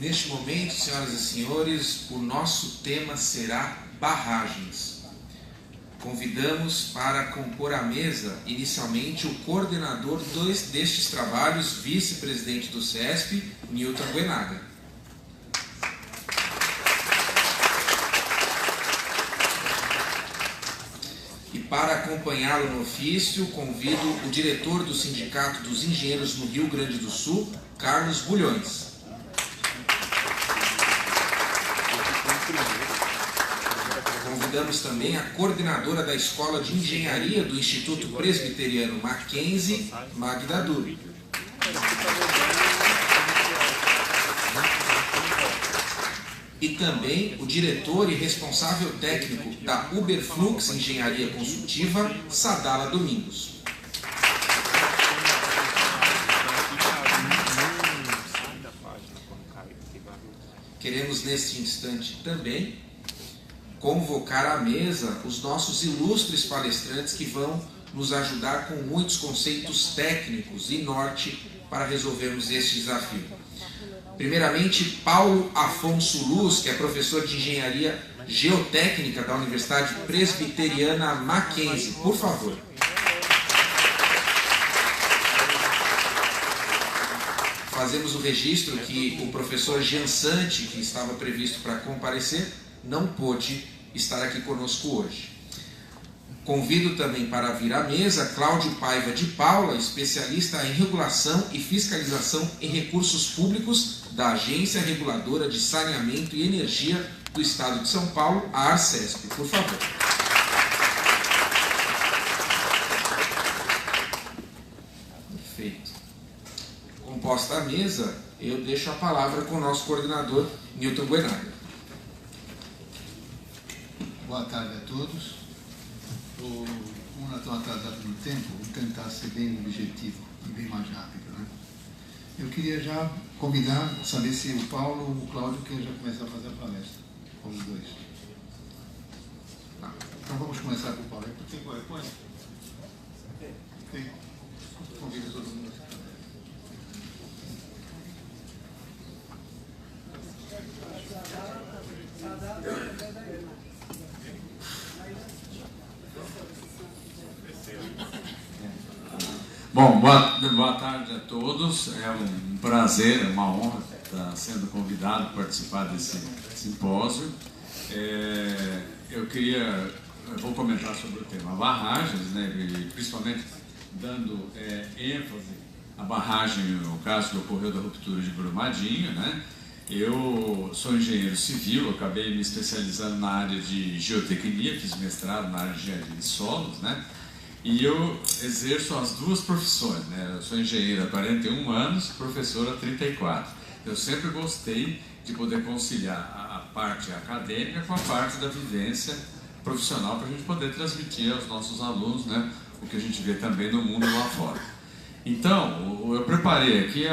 Neste momento, senhoras e senhores, o nosso tema será barragens. Convidamos para compor a mesa, inicialmente, o coordenador destes trabalhos, vice-presidente do CESP, Newton Guenaga. E para acompanhá-lo no ofício, convido o diretor do Sindicato dos Engenheiros no Rio Grande do Sul, Carlos Bulhões. Convidamos também a coordenadora da Escola de Engenharia do Instituto Presbiteriano Mackenzie, Magda Duri. E também o diretor e responsável técnico da Uberflux Engenharia Consultiva, Sadala Domingos. Queremos neste instante também convocar à mesa os nossos ilustres palestrantes que vão nos ajudar com muitos conceitos técnicos e norte para resolvermos este desafio. Primeiramente, Paulo Afonso Luz, que é professor de Engenharia Geotécnica da Universidade Presbiteriana Mackenzie. Por favor. Fazemos o registro que o professor Jean Santi, que estava previsto para comparecer, não pôde estar aqui conosco hoje. Convido também para vir à mesa Cláudio Paiva de Paula, especialista em regulação e fiscalização em recursos públicos da Agência Reguladora de Saneamento e Energia do Estado de São Paulo, a Arcesp. Por favor. Perfeito. Composta a mesa, eu deixo a palavra com o nosso coordenador, Newton Guenaga. Boa tarde a todos. Como nós estamos atrasados no tempo, vou tentar ser bem objetivo e bem mais rápido, né? Eu queria já convidar, saber se o Paulo ou o Cláudio querem já começar a fazer a palestra, com os dois. Então vamos começar com o Paulo. Tem PowerPoint? Tem. Convido todo mundo. Bom, boa tarde a todos. É um prazer, é uma honra estar sendo convidado a participar desse simpósio. Eu vou comentar sobre o tema barragens, né, e principalmente dando ênfase à barragem, no caso que ocorreu da ruptura de Brumadinho, né? Eu sou engenheiro civil, acabei me especializando na área de geotecnia, fiz mestrado na área de engenharia de solos, né? E eu exerço as duas profissões, né? Eu sou engenheiro há 41 anos, professor há 34. Eu sempre gostei de poder conciliar a parte acadêmica com a parte da vivência profissional para a gente poder transmitir aos nossos alunos, né, o que a gente vê também no mundo lá fora. Então, eu preparei aqui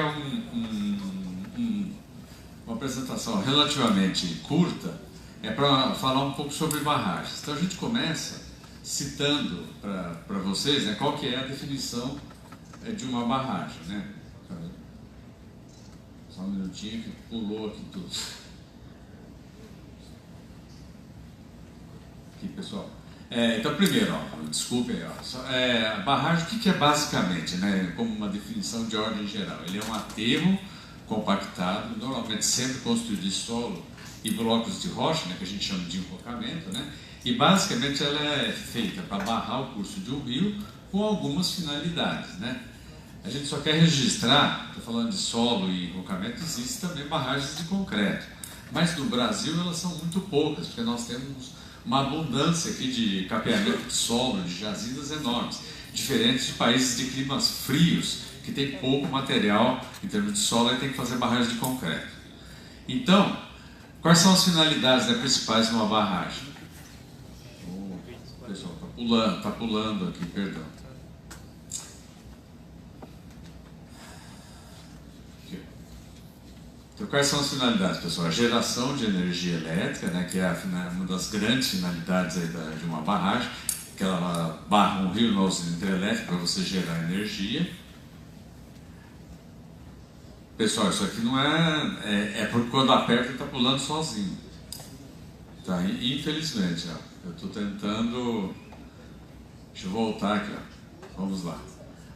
uma apresentação relativamente curta, para falar um pouco sobre barragens. Então a gente começa citando para vocês, né, qual que é a definição de uma barragem, né? Só um minutinho que pulou aqui tudo. Aqui, pessoal. Então, primeiro, desculpem, a barragem, o que é basicamente, né, como uma definição de ordem geral? Ele é um aterro compactado, normalmente sempre construído de solo e blocos de rocha, né, que a gente chama de enrocamento, né? E basicamente ela é feita para barrar o curso de um rio com algumas finalidades, né? A gente só quer registrar, estou falando de solo e enrocamento, existem também barragens de concreto, mas no Brasil elas são muito poucas, porque nós temos uma abundância aqui de capeamento de solo, de jazidas enormes, diferentes de países de climas frios, que tem pouco material em termos de solo e tem que fazer barragens de concreto. Então, quais são as finalidades, né, principais de uma barragem? Pessoal, está pulando aqui, perdão. Então, quais são as finalidades, pessoal? A geração de energia elétrica, né, que é uma das grandes finalidades aí de uma barragem, que ela barra um rio na usina hidrelétrica para você gerar energia. Pessoal, isso aqui não é porque quando aperta ele está pulando sozinho. Tá? Infelizmente, ó, eu estou tentando. Deixa eu voltar aqui, ó. Vamos lá.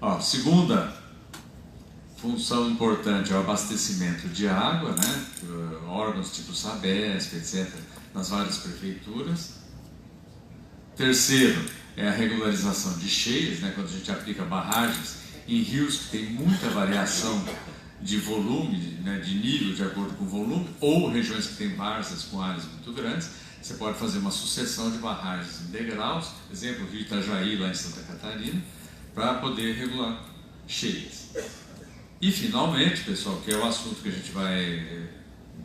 Ó, segunda função importante é o abastecimento de água, né? Órgãos tipo Sabesp, etc., nas várias prefeituras. Terceiro é a regularização de cheias, né? Quando a gente aplica barragens em rios que tem muita variação de volume, né? De nível de acordo com o volume, ou regiões que têm várzeas com áreas muito grandes, você pode fazer uma sucessão de barragens em degraus, exemplo, o Rio Itajaí, lá em Santa Catarina, para poder regular cheias. E, finalmente, pessoal, que é o assunto que a gente vai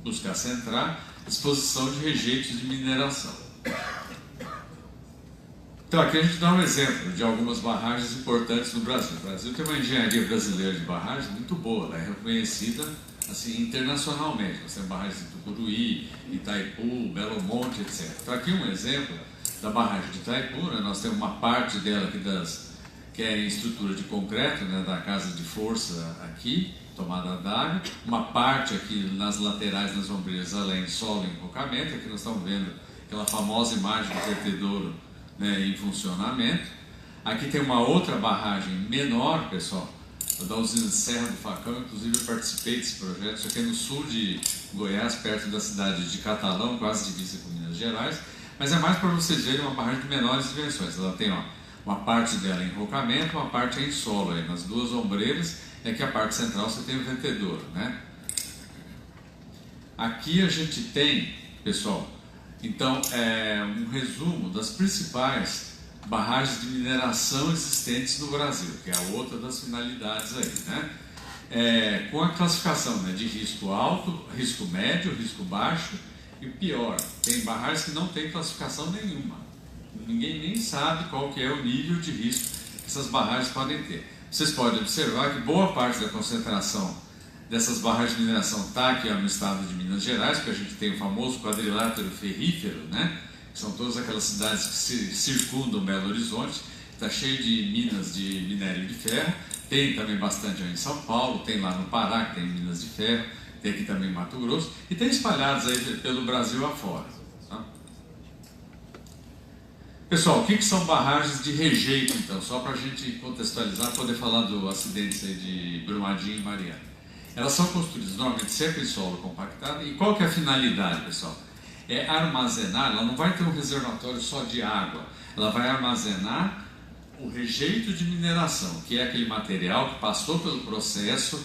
buscar centrar, disposição de rejeitos de mineração. Então, aqui a gente dá um exemplo de algumas barragens importantes no Brasil. O Brasil tem uma engenharia brasileira de barragens muito boa, ela é reconhecida assim, internacionalmente. Nós temos barragens de Tucuruí, Itaipu, Belo Monte, etc. Então, aqui um exemplo da barragem de Itaipu, né? Nós temos uma parte dela aqui que é em estrutura de concreto, né, da casa de força aqui, tomada d'água, uma parte aqui nas laterais das ombreiras, além de solo e enrocamento. Aqui nós estamos vendo aquela famosa imagem do vertedouro, né, em funcionamento. Aqui tem uma outra barragem menor, pessoal, da usina de Serra do Facão. Inclusive eu participei desse projeto. Isso aqui é no sul de Goiás, perto da cidade de Catalão, quase divisa com Minas Gerais, mas é mais para vocês verem uma barragem de menores dimensões. Ela tem, ó, uma parte dela em enrocamento, uma parte em solo. Aí, nas duas ombreiras é que a parte central você tem o vertedouro, né? Aqui a gente tem, pessoal, então, um resumo das principais barragens de mineração existentes no Brasil, que é a outra das finalidades aí, né? Com a classificação, né, de risco alto, risco médio, risco baixo e o pior, tem barragens que não tem classificação nenhuma. Ninguém nem sabe qual que é o nível de risco que essas barragens podem ter. Vocês podem observar que boa parte da concentração dessas barragens de mineração está aqui, ó, no estado de Minas Gerais, porque a gente tem o famoso quadrilátero ferrífero, né? Que são todas aquelas cidades que circundam Belo Horizonte, está cheio de minas de minério de ferro. Tem também bastante em São Paulo, tem lá no Pará, que tem minas de ferro, tem aqui também em Mato Grosso, e tem espalhados aí pelo Brasil afora. Tá? Pessoal, o que são barragens de rejeito, então? Só para a gente contextualizar, poder falar do acidente aí de Brumadinho e Mariana. Elas são construídas normalmente sempre em solo compactado. E qual que é a finalidade, pessoal? É armazenar. Ela não vai ter um reservatório só de água, ela vai armazenar o rejeito de mineração, que é aquele material que passou pelo processo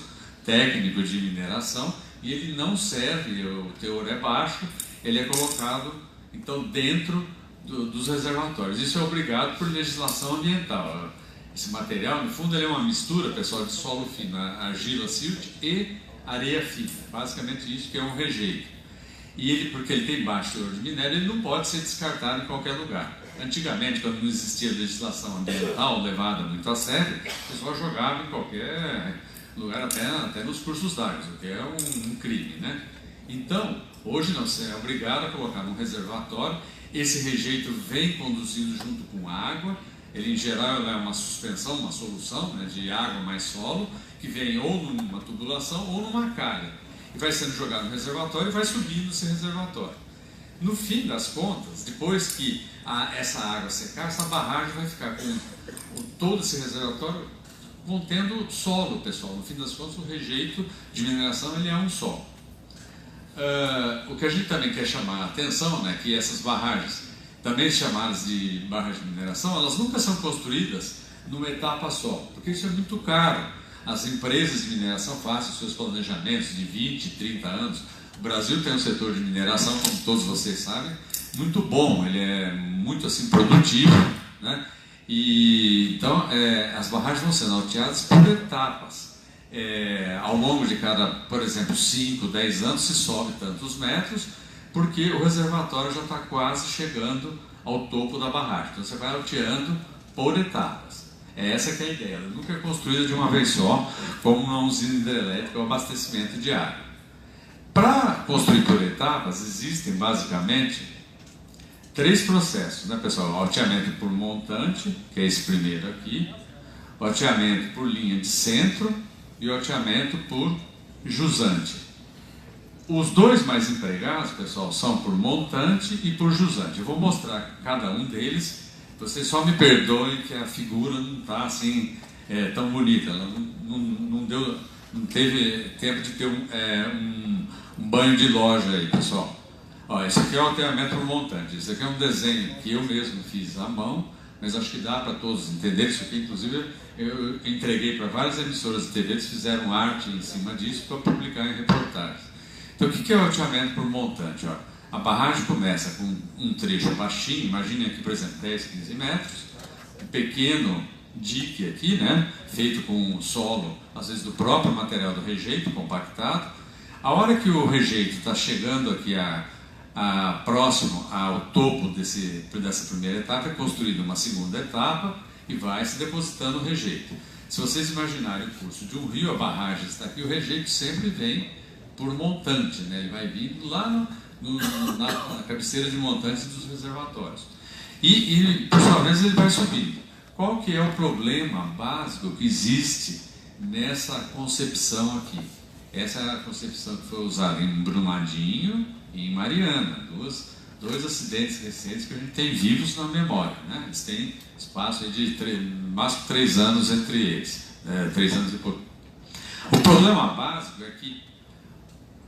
técnico de mineração e ele não serve, o teor é baixo, ele é colocado então dentro dos reservatórios. Isso é obrigado por legislação ambiental. Esse material, no fundo, ele é uma mistura, pessoal, de solo fino, argila silt e areia fina. Basicamente isso que é um rejeito. E ele, porque ele tem baixo teor de minério, ele não pode ser descartado em qualquer lugar. Antigamente, quando não existia legislação ambiental levada muito a sério, o pessoal jogava em qualquer lugar, até nos cursos d'água, o que é um crime, né? Então, hoje não, você é obrigado a colocar num reservatório. Esse rejeito vem conduzido junto com água. Ele, em geral, é uma suspensão, uma solução, né, de água mais solo, que vem ou numa tubulação ou numa calha. E vai sendo jogado no reservatório e vai subindo esse reservatório. No fim das contas, depois que essa água secar, essa barragem vai ficar com todo esse reservatório contendo solo, pessoal. No fim das contas, o rejeito de mineração ele é um solo. O que a gente também quer chamar a atenção, né, que essas barragens, também chamadas de barragens de mineração, elas nunca são construídas numa etapa só, porque isso é muito caro. As empresas de mineração fazem seus planejamentos de 20, 30 anos. O Brasil tem um setor de mineração, como todos vocês sabem, muito bom, ele é muito assim produtivo, né? E então as barragens vão sendo alteadas por etapas. Ao longo de cada, por exemplo, 5, 10 anos se sobe tantos metros, porque o reservatório já está quase chegando ao topo da barragem. Então você vai alteando por etapas. Essa que é a ideia. Ela nunca é construída de uma vez só, como uma usina hidrelétrica ou abastecimento de água. Para construir por etapas, existem basicamente 3 processos, né, pessoal? O alteamento por montante, que é esse primeiro aqui, o alteamento por linha de centro e o alteamento por jusante. Os dois mais empregados, pessoal, são por montante e por jusante. Eu vou mostrar cada um deles. Vocês só me perdoem que a figura não está assim tão bonita. Ela não teve tempo de ter um banho de loja aí, pessoal. Ó, esse aqui é o alteamento por montante. Esse aqui é um desenho que eu mesmo fiz à mão, mas acho que dá para todos entenderem. Isso aqui, inclusive, eu entreguei para várias emissoras de TV, eles fizeram arte em cima disso para publicar em reportagens. Então, o que é o alteamento por montante? Ó, a barragem começa com um trecho baixinho, imagine aqui, por exemplo, 10, 15 metros, um pequeno dique aqui, né, feito com solo, às vezes do próprio material do rejeito, compactado. A hora que o rejeito está chegando aqui próximo ao topo dessa primeira etapa, é construída uma segunda etapa e vai se depositando o rejeito. Se vocês imaginarem o curso de um rio, a barragem está aqui, o rejeito sempre vem por montante, né? Ele vai vindo lá na cabeceira de montantes dos reservatórios. E, por sua vez, ele vai subindo. Qual que é o problema básico que existe nessa concepção aqui? Essa é a concepção que foi usada em Brumadinho e em Mariana, dois acidentes recentes que a gente tem vivos na memória, né? Eles têm espaço de máximo 3 anos entre eles, 3 anos e pouco. O problema básico é que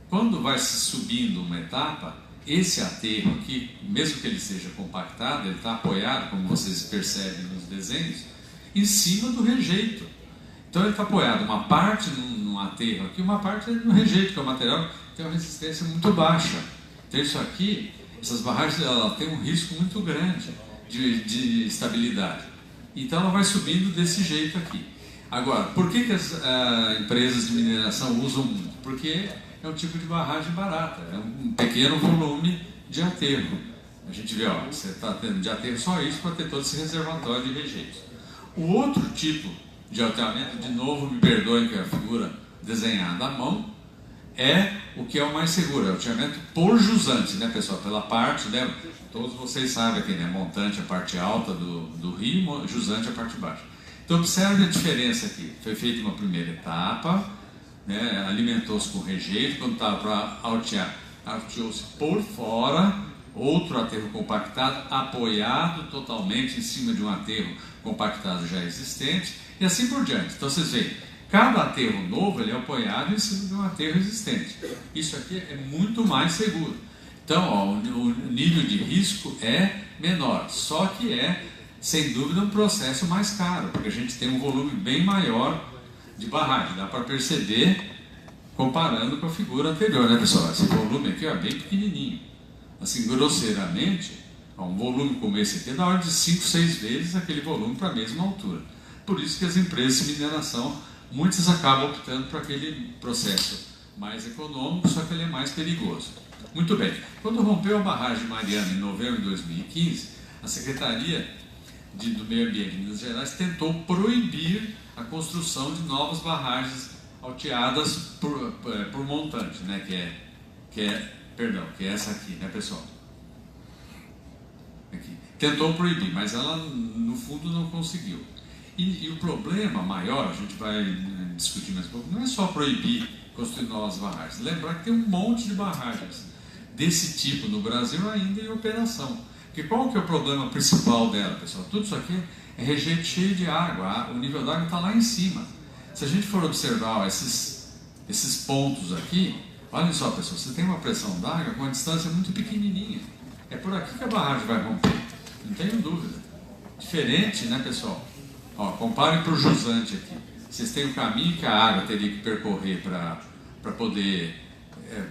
quando vai se subindo uma etapa, esse aterro aqui, mesmo que ele seja compactado, ele está apoiado, como vocês percebem nos desenhos, em cima do rejeito. Então ele está apoiado uma parte num aterro aqui, uma parte no rejeito, que é o material que tem uma resistência muito baixa. Então isso aqui, essas barragens, ela tem um risco muito grande de estabilidade. Então ela vai subindo desse jeito aqui. Agora, por que as empresas de mineração usam muito? Porque é um tipo de barragem barata, é um pequeno volume de aterro. A gente vê, ó, você está tendo de aterro só isso para ter todo esse reservatório de rejeitos. O outro tipo de alteamento, de novo, me perdoem que é a figura desenhada à mão, é o que é o mais seguro, é o alteamento por jusante, né, pessoal? Pela parte, né? Todos vocês sabem aqui, né? Montante a parte alta do rio, jusante a parte baixa. Então observe a diferença aqui. Foi feita uma primeira etapa, né, alimentou-se com rejeito, quando estava para altear, alteou-se por fora, outro aterro compactado, apoiado totalmente em cima de um aterro compactado já existente, e assim por diante. Então vocês veem, cada aterro novo ele é apoiado em cima de um aterro existente. Isso aqui é muito mais seguro. Então, ó, o nível de risco é menor, só que é, sem dúvida, um processo mais caro, porque a gente tem um volume bem maior de barragem, dá para perceber comparando com a figura anterior, né, pessoal? Esse volume aqui é bem pequenininho. Assim, grosseiramente, um volume como esse aqui é da ordem de 5, 6 vezes aquele volume para a mesma altura. Por isso que as empresas de mineração, muitas acabam optando por aquele processo mais econômico, só que ele é mais perigoso. Muito bem, quando rompeu a barragem Mariana em novembro de 2015, a Secretaria do Meio Ambiente de Minas Gerais tentou proibir a construção de novas barragens alteadas por montante, né? que é essa aqui, né, pessoal? Aqui. Tentou proibir, mas ela no fundo não conseguiu. E o problema maior, a gente vai discutir mais um pouco, não é só proibir construir novas barragens. Lembrar que tem um monte de barragens desse tipo no Brasil ainda em operação. Porque qual que é o problema principal dela, pessoal? Tudo isso aqui é rejeito cheio de água, o nível d'água está lá em cima. Se a gente for observar ó, esses pontos aqui, olha só, pessoal, você tem uma pressão d'água com uma distância muito pequenininha. É por aqui que a barragem vai romper, não tenho dúvida. Diferente, né, pessoal? Ó, comparem para o jusante aqui. Vocês têm um caminho que a água teria que percorrer para poder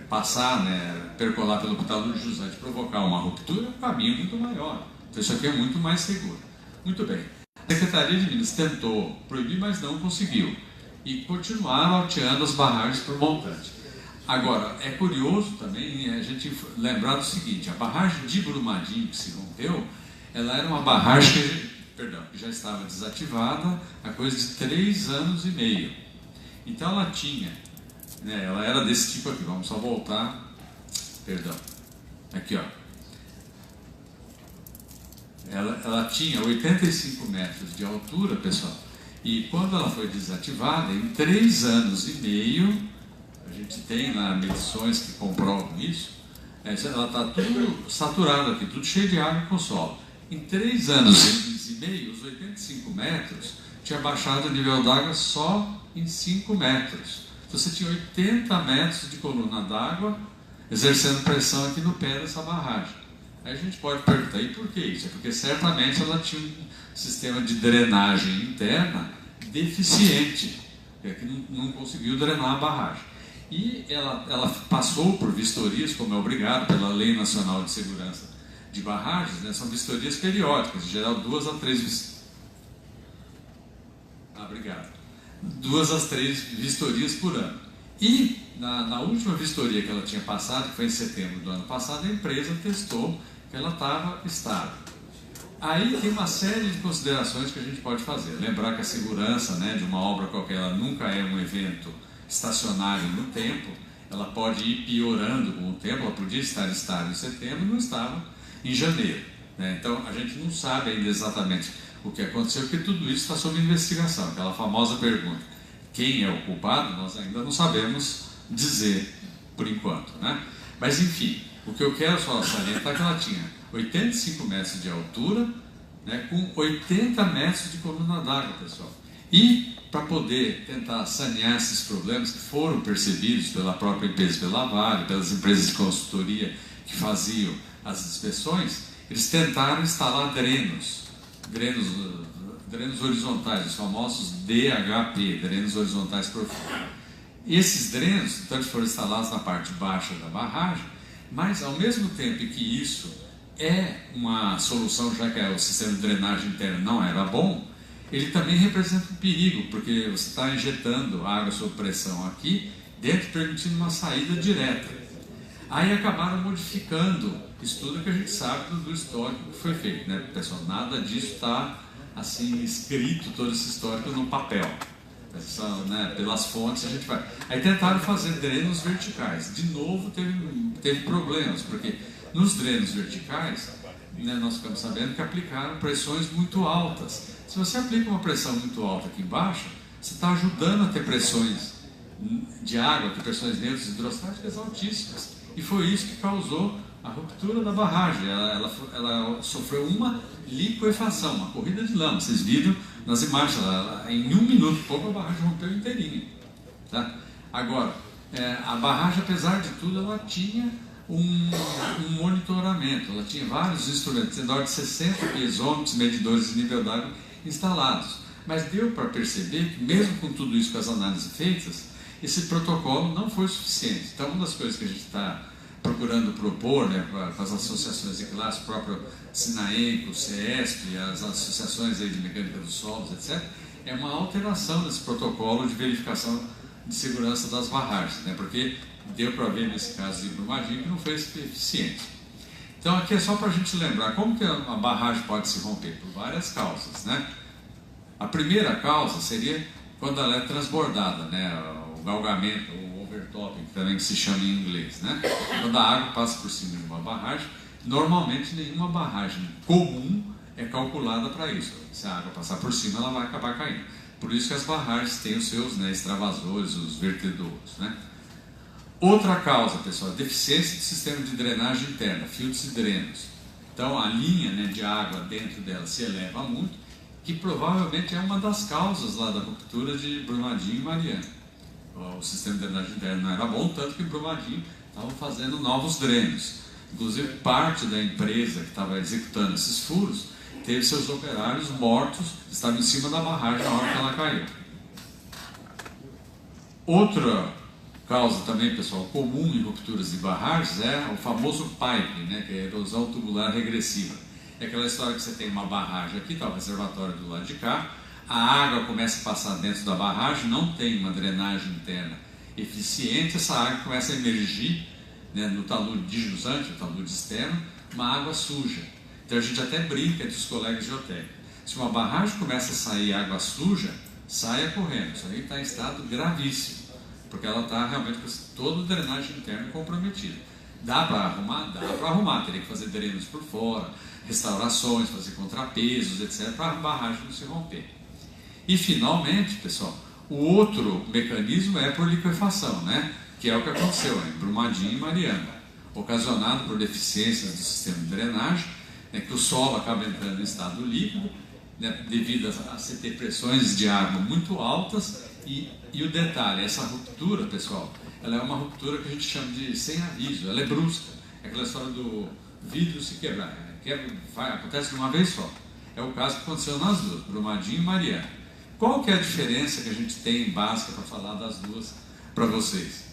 passar, né, percolar pelo talud do jusante, provocar uma ruptura, é um caminho muito maior. Então isso aqui é muito mais seguro. Muito bem. A Secretaria de Minas tentou proibir, mas não conseguiu. E continuaram alteando as barragens por montante. Agora, é curioso também a gente lembrar do seguinte, a barragem de Brumadinho que se rompeu, ela era uma barragem que já estava desativada há coisa de 3 anos e meio. Então ela tinha, né, ela era desse tipo aqui, vamos só voltar, aqui ó. Ela tinha 85 metros de altura, pessoal, e quando ela foi desativada, em 3 anos e meio, gente tem lá medições que comprovam isso, ela está tudo saturada aqui, tudo cheio de água com solo. Em 3 anos e meio, os 85 metros tinha baixado o nível d'água só em 5 metros. Então você tinha 80 metros de coluna d'água exercendo pressão aqui no pé dessa barragem. Aí a gente pode perguntar, e por que isso? É porque certamente ela tinha um sistema de drenagem interna deficiente, que não conseguiu drenar a barragem. E ela passou por vistorias, como é obrigado pela Lei Nacional de Segurança de Barragens, né? São vistorias periódicas, em geral 2 a 3 vistorias. Obrigado. 2 a 3 vistorias por ano. E na última vistoria que ela tinha passado, que foi em setembro do ano passado, a empresa testou que ela estava estável. Aí tem uma série de considerações que a gente pode fazer. Lembrar que a segurança, né, de uma obra qualquer, ela nunca é um evento estacionário no tempo, ela pode ir piorando com o tempo, ela podia estar estável em setembro e não estava em janeiro, né? Então a gente não sabe ainda exatamente o que aconteceu, porque tudo isso está sob investigação. Aquela famosa pergunta, quem é o culpado, nós ainda não sabemos dizer por enquanto, né? Mas enfim, o que eu quero só salientar é que ela tinha 85 metros de altura, né, com 80 metros de coluna d'água, pessoal. E para poder tentar sanear esses problemas que foram percebidos pela própria empresa, pela Vale, pelas empresas de consultoria que faziam as inspeções, eles tentaram instalar drenos horizontais, os famosos DHP, drenos horizontais profundos. Esses drenos, então, eles foram instalados na parte baixa da barragem, mas ao mesmo tempo que isso é uma solução, já que o sistema de drenagem interna não era bom, ele também representa um perigo, porque você está injetando água sob pressão aqui, dentro, permitindo uma saída direta. Aí acabaram modificando isso tudo que a gente sabe do histórico que foi feito, né, pessoal? Nada disso está assim escrito, todo esse histórico no papel. Né, pelas fontes a gente vai. Aí tentaram fazer drenos verticais. De novo teve problemas, porque nos drenos verticais, né, nós ficamos sabendo que aplicaram pressões muito altas. Se você aplica uma pressão muito alta aqui embaixo, você está ajudando a ter pressões de água, ter pressões neutras hidrostáticas altíssimas. E foi isso que causou a ruptura da barragem. Ela sofreu uma liquefação, uma corrida de lama. Vocês viram nas imagens, em 1 minuto, pouco a barragem rompeu inteirinha. Tá? Agora, a barragem, apesar de tudo, ela tinha um monitoramento, ela tinha vários instrumentos, em torno de 60 piezômetros, medidores de nível d'água instalados. Mas deu para perceber que, mesmo com tudo isso, com as análises feitas, esse protocolo não foi suficiente. Então, uma das coisas que a gente está procurando propor, né, com as associações de classe, o próprio SINAEM, o CESP, as associações aí de mecânica dos solos, etc., é uma alteração desse protocolo de verificação de segurança das barragens, né, porque deu para ver nesse caso de Brumadinho que não foi eficiente. Então aqui é só para a gente lembrar como que a barragem pode se romper, por várias causas, né? A primeira causa seria quando ela é transbordada, né, o galgamento, o overtopping, que também se chama em inglês, né? Quando a água passa por cima de uma barragem, normalmente nenhuma barragem comum é calculada para isso. Se a água passar por cima, ela vai acabar caindo. Por isso que as barragens têm os seus, né, extravasores, os vertedouros, né? Outra causa, pessoal, deficiência do sistema de drenagem interna, filtros e drenos. Então a linha, né, de água dentro dela se eleva muito, que provavelmente é uma das causas lá da ruptura de Brumadinho e Mariana. O sistema de drenagem interna não era bom, tanto que em Brumadinho estavam fazendo novos drenos. Inclusive parte da empresa que estava executando esses furos teve seus operários mortos, estavam em cima da barragem na hora que ela caiu. Outra causa também, pessoal, comum em rupturas de barragens é o famoso pipe, né, que é a erosão tubular regressiva. É aquela história que você tem uma barragem aqui, está o reservatório do lado de cá, a água começa a passar dentro da barragem, não tem uma drenagem interna eficiente, essa água começa a emergir, né, no talude disjusante, o talude externo, uma água suja. Então a gente até brinca entre os colegas geotécnicos. Se uma barragem começa a sair água suja, saia correndo. Isso aí está em estado gravíssimo, porque ela está realmente com toda a drenagem interna comprometida. Dá para arrumar? Dá para arrumar. Teria que fazer drenos por fora, restaurações, fazer contrapesos, etc., para a barragem não se romper. E finalmente, pessoal, o outro mecanismo é por liquefação, né? que é o que aconteceu em Brumadinho e Mariana, ocasionado por deficiências do sistema de drenagem, né, que o solo acaba entrando em estado líquido, né, devido a você ter pressões de água muito altas, e o detalhe, essa ruptura, pessoal, ela é uma ruptura que a gente chama de sem aviso, ela é brusca, é aquela história do vidro se quebrar, acontece de uma vez só. É o caso que aconteceu nas duas, Brumadinho e Mariana. Qual que é a diferença que a gente tem básica para falar das duas para vocês?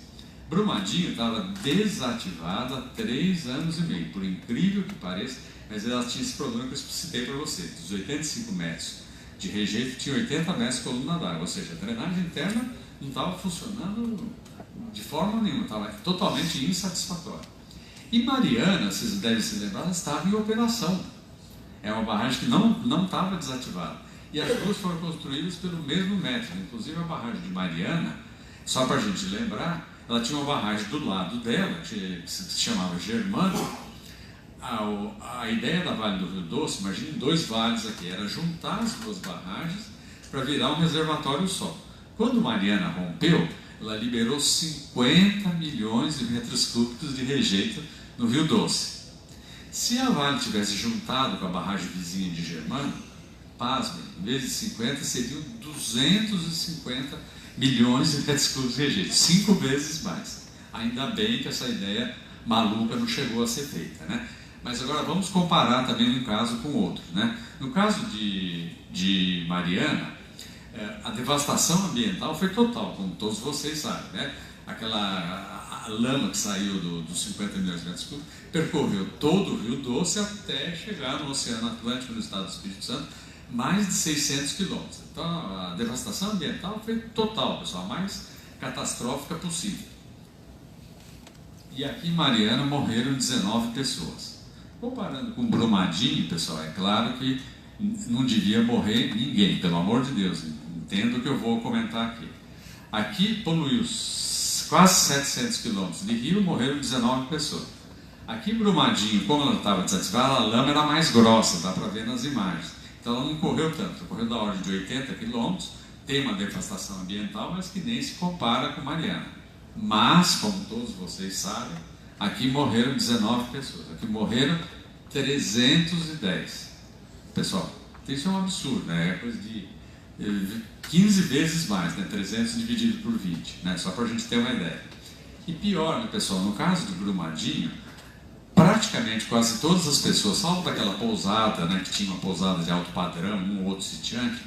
Brumadinho estava desativada há 3 anos e meio, por incrível que pareça, mas ela tinha esse problema que eu citei para vocês, dos 85 metros de rejeito, tinha 80 metros de coluna d'água, ou seja, a drenagem interna não estava funcionando de forma nenhuma, estava totalmente insatisfatória. E Mariana, vocês devem se lembrar, estava em operação. É uma barragem que não estava desativada. E as duas foram construídas pelo mesmo método. Inclusive a barragem de Mariana, só para a gente lembrar, ela tinha uma barragem do lado dela, que se chamava Germano. A ideia da Vale do Rio Doce, imagine 2 vales aqui, era juntar as 2 barragens para virar um reservatório só. Quando Mariana rompeu, ela liberou 50 milhões de metros cúbicos de rejeito no Rio Doce. Se a Vale tivesse juntado com a barragem vizinha de Germano, pasmem, em vez de 50, seriam 250 milhões de metros cúbicos de rejeito, 5 vezes mais. Ainda bem que essa ideia maluca não chegou a ser feita, né? Mas agora vamos comparar também um caso com o outro, né? No caso de Mariana, a devastação ambiental foi total, como todos vocês sabem, né? A lama que saiu dos 50 milhões de metros cúbicos percorreu todo o Rio Doce até chegar no Oceano Atlântico, no estado do Espírito Santo, mais de 600 quilômetros. Então a devastação ambiental foi total, pessoal, a mais catastrófica possível. E aqui em Mariana morreram 19 pessoas. Comparando com Brumadinho, pessoal, é claro que não devia morrer ninguém, pelo amor de Deus, entendo o que eu vou comentar aqui. Aqui poluiu quase 700 quilômetros de rio, morreram 19 pessoas. Aqui em Brumadinho, como ela estava desativada, a lama era mais grossa, dá para ver nas imagens. Então ela não correu tanto, ela correu da ordem de 80 quilômetros, tem uma devastação ambiental, mas que nem se compara com Mariana. Mas, como todos vocês sabem, aqui morreram 19 pessoas, aqui morreram 310. Pessoal, isso é um absurdo, né? É coisa de 15 vezes mais, né? 300 dividido por 20, né? Só para a gente ter uma ideia. E pior, né, pessoal, no caso do Brumadinho, praticamente quase todas as pessoas, salvo daquela pousada, né, que tinha uma pousada de alto padrão, um ou outro sitiante,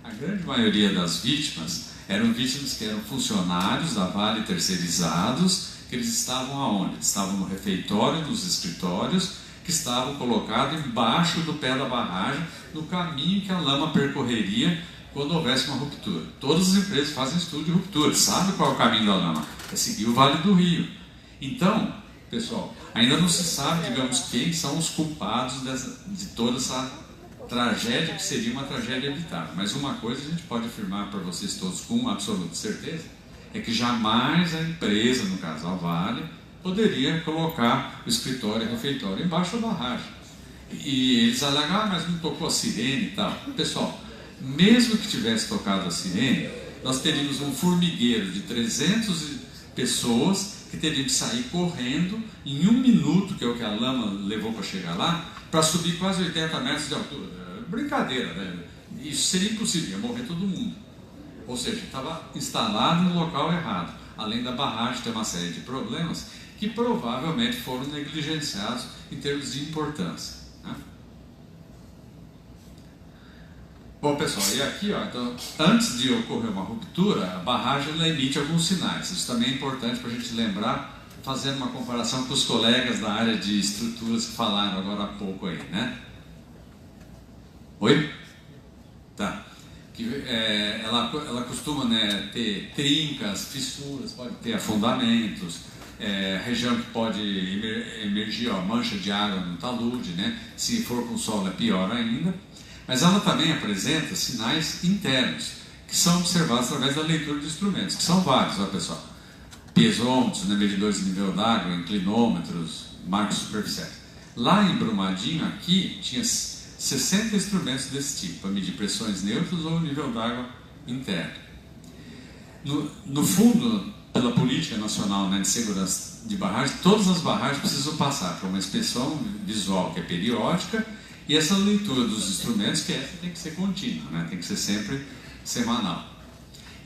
a grande maioria das vítimas eram vítimas que eram funcionários da Vale terceirizados, que eles estavam aonde? Estavam no refeitório dos escritórios, que estavam colocados embaixo do pé da barragem, no caminho que a lama percorreria quando houvesse uma ruptura. Todas as empresas fazem estudo de ruptura, sabem qual é o caminho da lama? É seguir o Vale do Rio. Então, pessoal, ainda não se sabe, digamos, quem são os culpados de toda essa tragédia, que seria uma tragédia evitável. Mas uma coisa a gente pode afirmar para vocês todos com absoluta certeza, é que jamais a empresa, no caso a Vale, poderia colocar o escritório e refeitório embaixo da barragem. E eles alegam, mas não tocou a sirene e tal. Pessoal, mesmo que tivesse tocado a sirene, nós teríamos um formigueiro de 300 pessoas que teriam que sair correndo em 1 minuto, que é o que a lama levou para chegar lá, para subir quase 80 metros de altura. Brincadeira, né? Isso seria impossível, ia morrer todo mundo. Ou seja, estava instalado no local errado. Além da barragem ter uma série de problemas que provavelmente foram negligenciados em termos de importância, né? Bom, pessoal, e aqui, ó, então, antes de ocorrer uma ruptura, a barragem ela emite alguns sinais. Isso também é importante para a gente lembrar, fazendo uma comparação com os colegas da área de estruturas que falaram agora há pouco aí, né? Oi? Tá. Ela costuma, né, ter trincas, fissuras, pode ter afundamentos, região que pode emergir, ó, mancha de água no talude, né? Se for com solo é pior ainda. Mas ela também apresenta sinais internos, que são observados através da leitura de instrumentos, que são vários, ó, pessoal. Piezômetros, né, medidores de nível d'água, inclinômetros, marcos superficiais. Lá em Brumadinho, aqui, tinha 60 instrumentos desse tipo, para medir pressões neutras ou nível d'água interno. No fundo pela Política Nacional, né, de Segurança de Barragens, todas as barragens precisam passar por uma inspeção visual que é periódica e essa leitura dos instrumentos, que essa tem que ser contínua, né, tem que ser sempre semanal.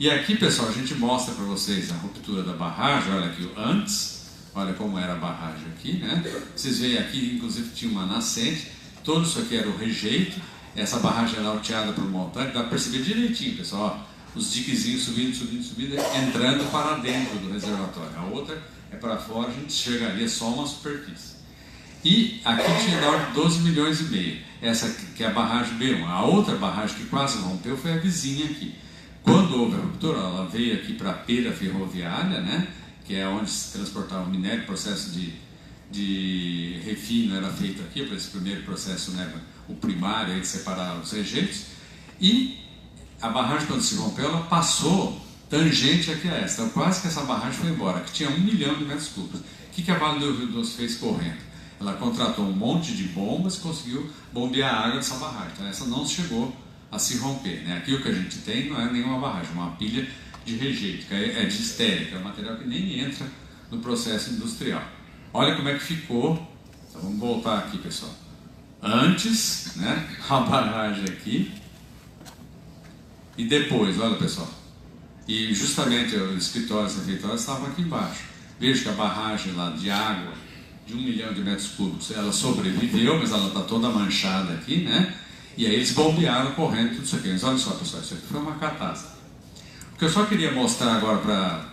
E aqui, pessoal, a gente mostra para vocês a ruptura da barragem. Olha aqui antes, olha como era a barragem aqui, né? Vocês veem aqui, inclusive, tinha uma nascente. Todo isso aqui era o rejeito. Essa barragem era alteada por montante. Dá para perceber direitinho, pessoal. Ó, os diquezinhos subindo, entrando para dentro do reservatório. A outra é para fora, a gente chegaria só uma superfície. E aqui tinha da ordem de 12 milhões e meio. Essa que é a barragem B1. A outra barragem que quase rompeu foi a vizinha aqui. Quando houve a ruptura, ela veio aqui para a pera ferroviária, né, que é onde se transportava o minério. O processo de refino era feito aqui, para esse primeiro processo, né, o primário, de separar os rejeitos. E a barragem, quando se rompeu, ela passou tangente aqui a essa. Então, quase que essa barragem foi embora, que tinha 1 milhão de metros cúbicos. O que a Vale do Rio Doce fez correndo? Ela contratou um monte de bombas e conseguiu bombear a água dessa barragem. Então, essa não chegou a se romper, né? Aqui o que a gente tem não é nenhuma barragem, uma pilha de rejeito, que é de estéreo, que é um material que nem entra no processo industrial. Olha como é que ficou. Então, vamos voltar aqui, pessoal. Antes, né, a barragem aqui, e depois, olha, pessoal. E justamente os escritórios e refeitórios estavam aqui embaixo. Veja que a barragem lá de água, de 1 milhão de metros cúbicos, ela sobreviveu, mas ela está toda manchada aqui, né? E aí eles bombearam correndo tudo isso aqui. Mas olha só, pessoal, isso aqui foi uma catástrofe. O que eu só queria mostrar agora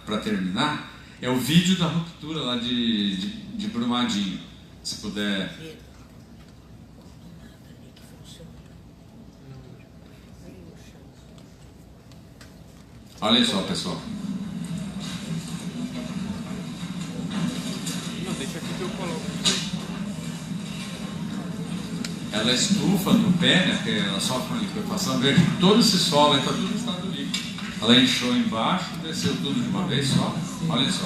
para terminar é o vídeo da ruptura lá de Brumadinho. Se puder. Olha só, pessoal. Não, deixa aqui que eu coloco. Ela estufa no pé, né, porque ela sofre uma liquefação. Veja, todo esse solo aí está tudo em estado líquido. Ela inchou embaixo, desceu tudo de uma vez só. Olha só.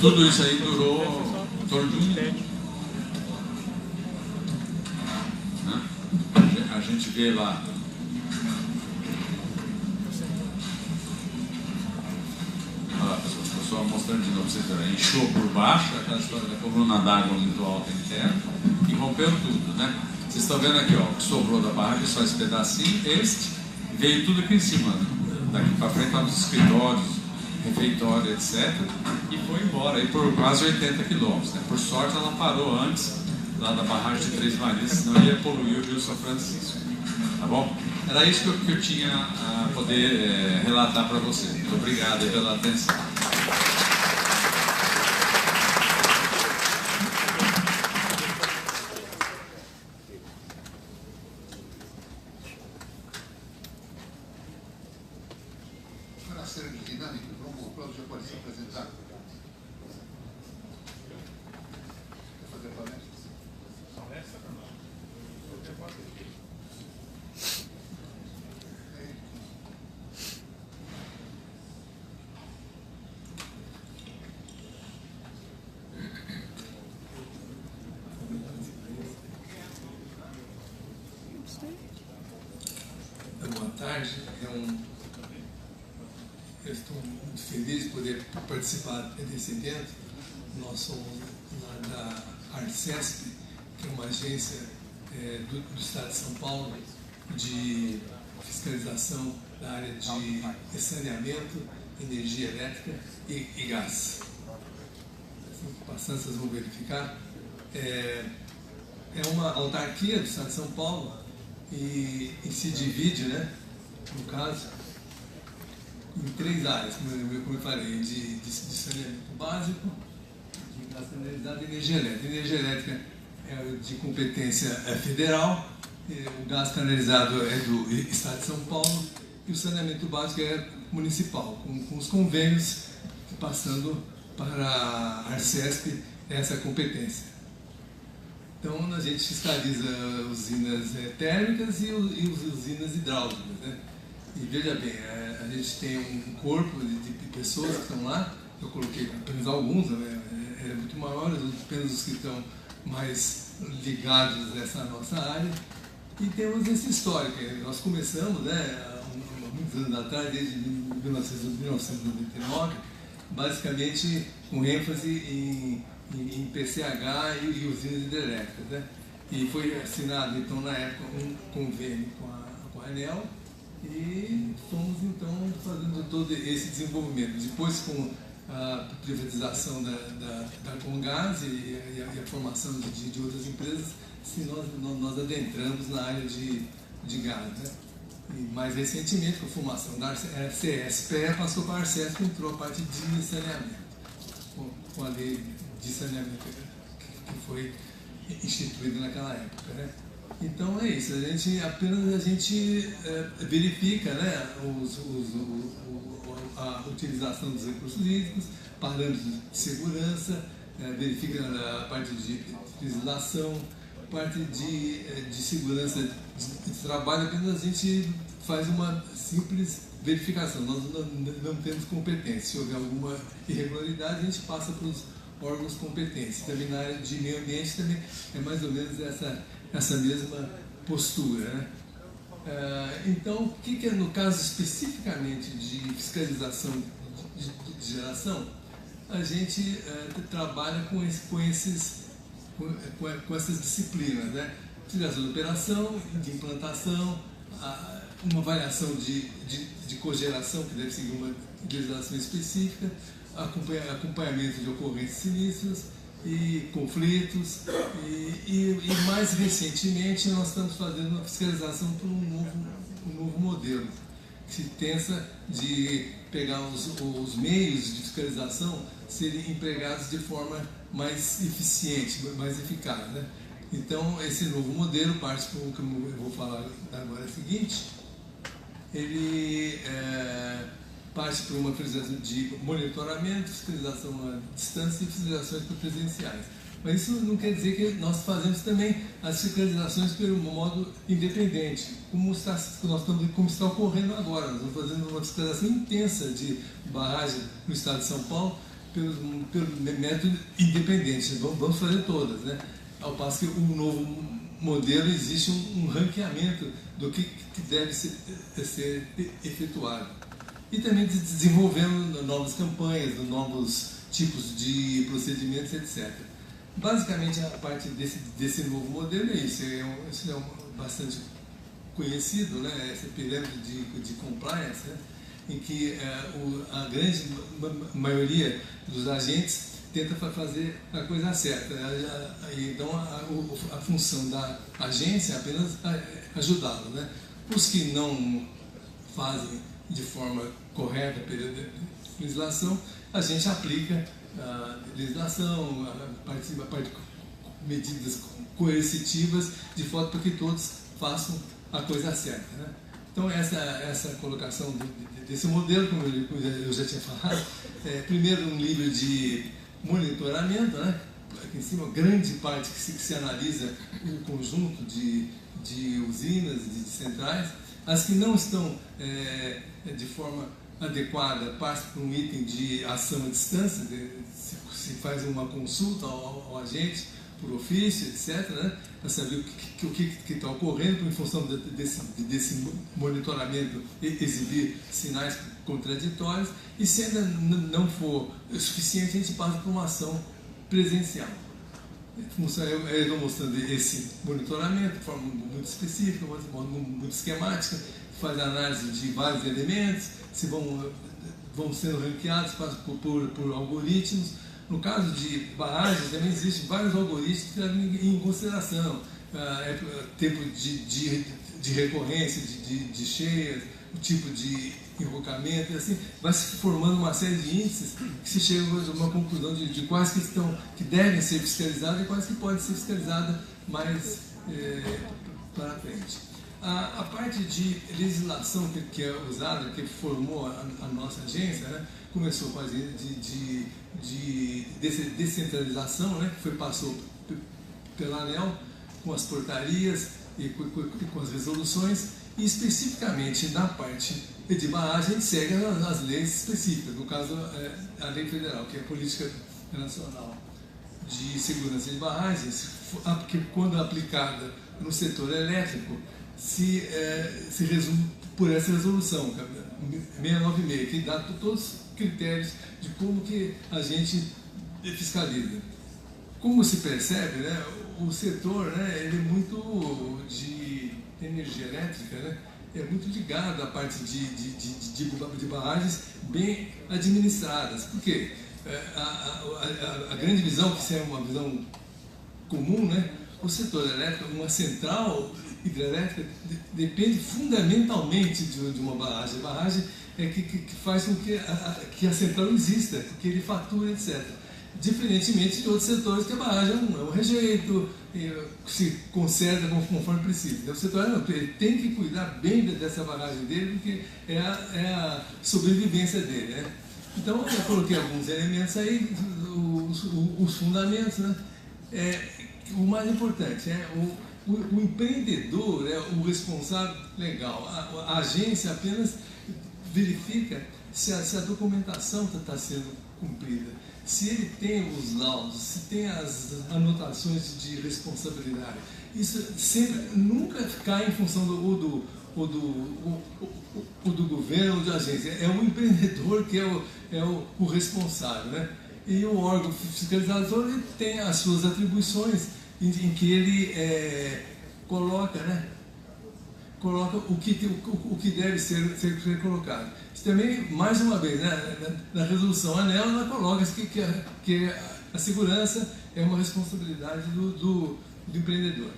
Tudo isso aí durou em torno de 1 minuto. Né? A gente vê lá. Olha lá, pessoal, estou só mostrando de novo para vocês verem. Inchou por baixo, aquela história da coluna d'água muito alta interna. E rompeu tudo, né? Vocês estão vendo aqui, ó, o que sobrou da barragem, só esse pedacinho, veio tudo aqui em cima, né? Daqui para frente estavam os escritórios, refeitório, etc. E foi embora aí por quase 80 quilômetros, né? Por sorte ela parou antes lá da barragem de Três Marias, senão ia poluir o Rio São Francisco. Tá bom? Era isso que eu tinha a poder relatar para vocês. Muito obrigado pela atenção. Boa tarde, eu estou muito feliz de poder participar desse evento. Nós somos lá da Arcesp, que é uma agência do Estado de São Paulo de fiscalização da área de saneamento, energia elétrica e gás. Assim, passando, vocês vão verificar. É uma autarquia do Estado de São Paulo e se divide, né, no caso, em 3 áreas, como eu falei, de saneamento básico, de gás canalizado e energia elétrica. Energia elétrica é de competência federal, o gás canalizado é do Estado de São Paulo e o saneamento básico é municipal, com os convênios passando para a Arcesp essa competência. Então, a gente fiscaliza usinas térmicas e usinas hidráulicas, né? E veja bem, a gente tem um corpo de pessoas que estão lá, eu coloquei apenas alguns, né? É muito maior, apenas os que estão mais ligados nessa nossa área. E temos esse histórico, nós começamos, né, muitos anos atrás, desde 1999, basicamente com ênfase em PCH e usinas hidrelétricas, né? E foi assinado, então, na época, um convênio com a ANEEL e fomos, então, fazendo todo esse desenvolvimento. Depois, com a privatização da Comgás e a formação de outras empresas, nós adentramos na área de gás, né? E mais recentemente, com a formação da CSPE, passou para a Arcesp e entrou a parte de saneamento, com a lei de saneamento que foi instituída naquela época, né? Então é isso, a gente verifica, né, a utilização dos recursos hídricos, parâmetros de segurança, verifica a parte de legislação, parte de segurança de trabalho, apenas a gente faz uma simples verificação, nós não temos competência. Se houver alguma irregularidade, a gente passa para os órgãos competentes. Também na área de meio ambiente também é mais ou menos essa mesma postura, né? Então, o que é, no caso especificamente de fiscalização de geração, a gente trabalha com essas disciplinas, né? Fiscalização de operação, de implantação, uma variação de cogeração, que deve seguir uma legislação específica, acompanhamento de ocorrências sinistras e conflitos, e mais recentemente nós estamos fazendo uma fiscalização para um novo modelo, que se pensa de pegar os meios de fiscalização serem empregados de forma mais eficiente, mais eficaz, né? Então, esse novo modelo parte para o que eu vou falar agora é o seguinte: ele parte para uma fiscalização de monitoramento, fiscalização à distância e fiscalizações presenciais. Mas isso não quer dizer que nós fazemos também as fiscalizações pelo modo independente, como está ocorrendo agora. Nós estamos fazendo uma fiscalização intensa de barragem no estado de São Paulo pelo método independente. Vamos fazer todas, né? Ao passo que o novo modelo existe um ranqueamento do que deve ser efetuado. E também desenvolvendo novas campanhas, novos tipos de procedimentos, etc. Basicamente, a parte desse novo modelo é isso. Isso é bastante conhecido, né? Essa pirâmide de compliance, né? Em que a grande maioria dos agentes tenta fazer a coisa certa. Então, a função da agência é apenas ajudá-lo, né? Os que não fazem de forma correta pela legislação, a gente aplica a legislação, participa de medidas coercitivas, de forma para que todos façam a coisa certa, né? Então, essa colocação desse modelo, como eu já tinha falado, primeiro um nível de monitoramento, né? Aqui em cima, grande parte que se analisa o conjunto de usinas, de centrais. As que não estão de forma adequada passam para um item de ação à distância, se faz uma consulta ao agente por ofício, etc., né? Para saber o que está ocorrendo, em função desse monitoramento, exibir sinais contraditórios, e se ainda não for o suficiente, a gente passa para uma ação presencial. Eu estou mostrando esse monitoramento de forma muito específica, muito esquemática, faz análise de vários elementos, se vão sendo ranqueados por algoritmos. No caso de barragens, também existem vários algoritmos que levam em consideração tempo de recorrência, de cheias, o tipo de enrocamento, e assim vai se formando uma série de índices que se chega a uma conclusão de quais que devem ser fiscalizadas e quais que podem ser fiscalizadas mais para frente. A parte de legislação que é usada, que formou a nossa agência, né, começou com a de descentralização, né, que passou pela ANEEL, com as portarias e com as resoluções, e especificamente na parte de barragem, a gente segue as leis específicas, no caso a lei federal, que é a Política Nacional de Segurança de Barragens, que quando aplicada no setor elétrico, se resume por essa resolução 696, que dá todos os critérios de como que a gente fiscaliza. Como se percebe, né, o setor, né, ele é muito de energia elétrica, né, é muito ligado à parte de barragens bem administradas. Por quê? A grande visão, que é uma visão comum, né, o setor elétrico, uma central hidrelétrica depende fundamentalmente de uma barragem. A barragem é que faz com que a central exista, que ele fatura, etc. Diferentemente de outros setores, que a barragem é um rejeito, se conserta conforme precisa. Então, o setor ele tem que cuidar bem dessa barragem dele, porque é a sobrevivência dele, né? Então, eu coloquei alguns elementos aí, os fundamentos, né? O mais importante é o empreendedor, o responsável legal. A agência apenas verifica se a documentação está sendo cumprida, se ele tem os laudos, se tem as anotações de responsabilidade. Isso sempre, nunca cai em função do governo ou da agência. É o empreendedor que é o responsável, né? E o órgão fiscalizador ele tem as suas atribuições em que ele coloca, né? Coloca o que deve ser colocado. Isso também, mais uma vez, né, na resolução ANEEL, ela coloca que a segurança é uma responsabilidade do empreendedor.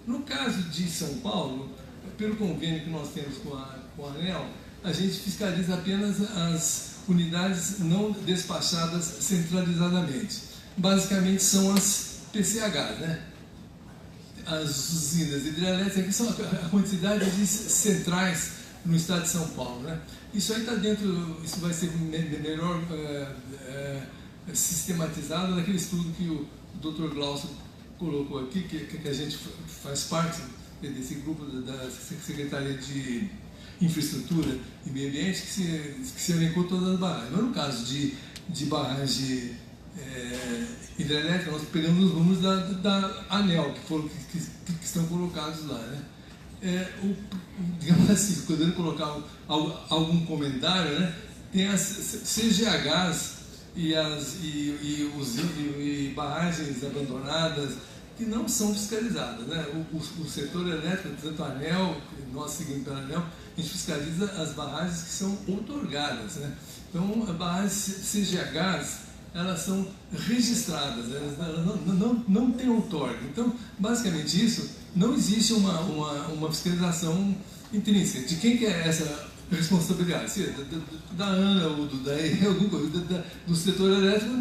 No caso de São Paulo, pelo convênio que nós temos com a ANEEL, a gente fiscaliza apenas as unidades não despachadas centralizadamente. Basicamente são as PCH, né? As usinas hidrelétricas, que são a quantidade de centrais no estado de São Paulo, né? Isso aí está dentro, isso vai ser melhor sistematizado naquele estudo que o Dr. Glaucio colocou aqui, que a gente faz parte desse grupo da Secretaria de Infraestrutura e Meio Ambiente, que se elencou todas as barragens. Mas no caso de barragem hidrelétrica, nós pegamos os números da ANEEL, que estão colocados lá, né? Digamos assim, podendo colocar algum comentário, né? Tem as CGHs e barragens abandonadas que não são fiscalizadas, né? O setor elétrico, tanto a ANEEL, nós seguindo pela ANEEL, a gente fiscaliza as barragens que são outorgadas, né? Então, as barragens CGHs, elas são registradas, elas não têm outorga. Então, basicamente isso, não existe uma fiscalização intrínseca. De quem que é essa responsabilidade? Se da ANA ou alguma coisa do setor elétrico,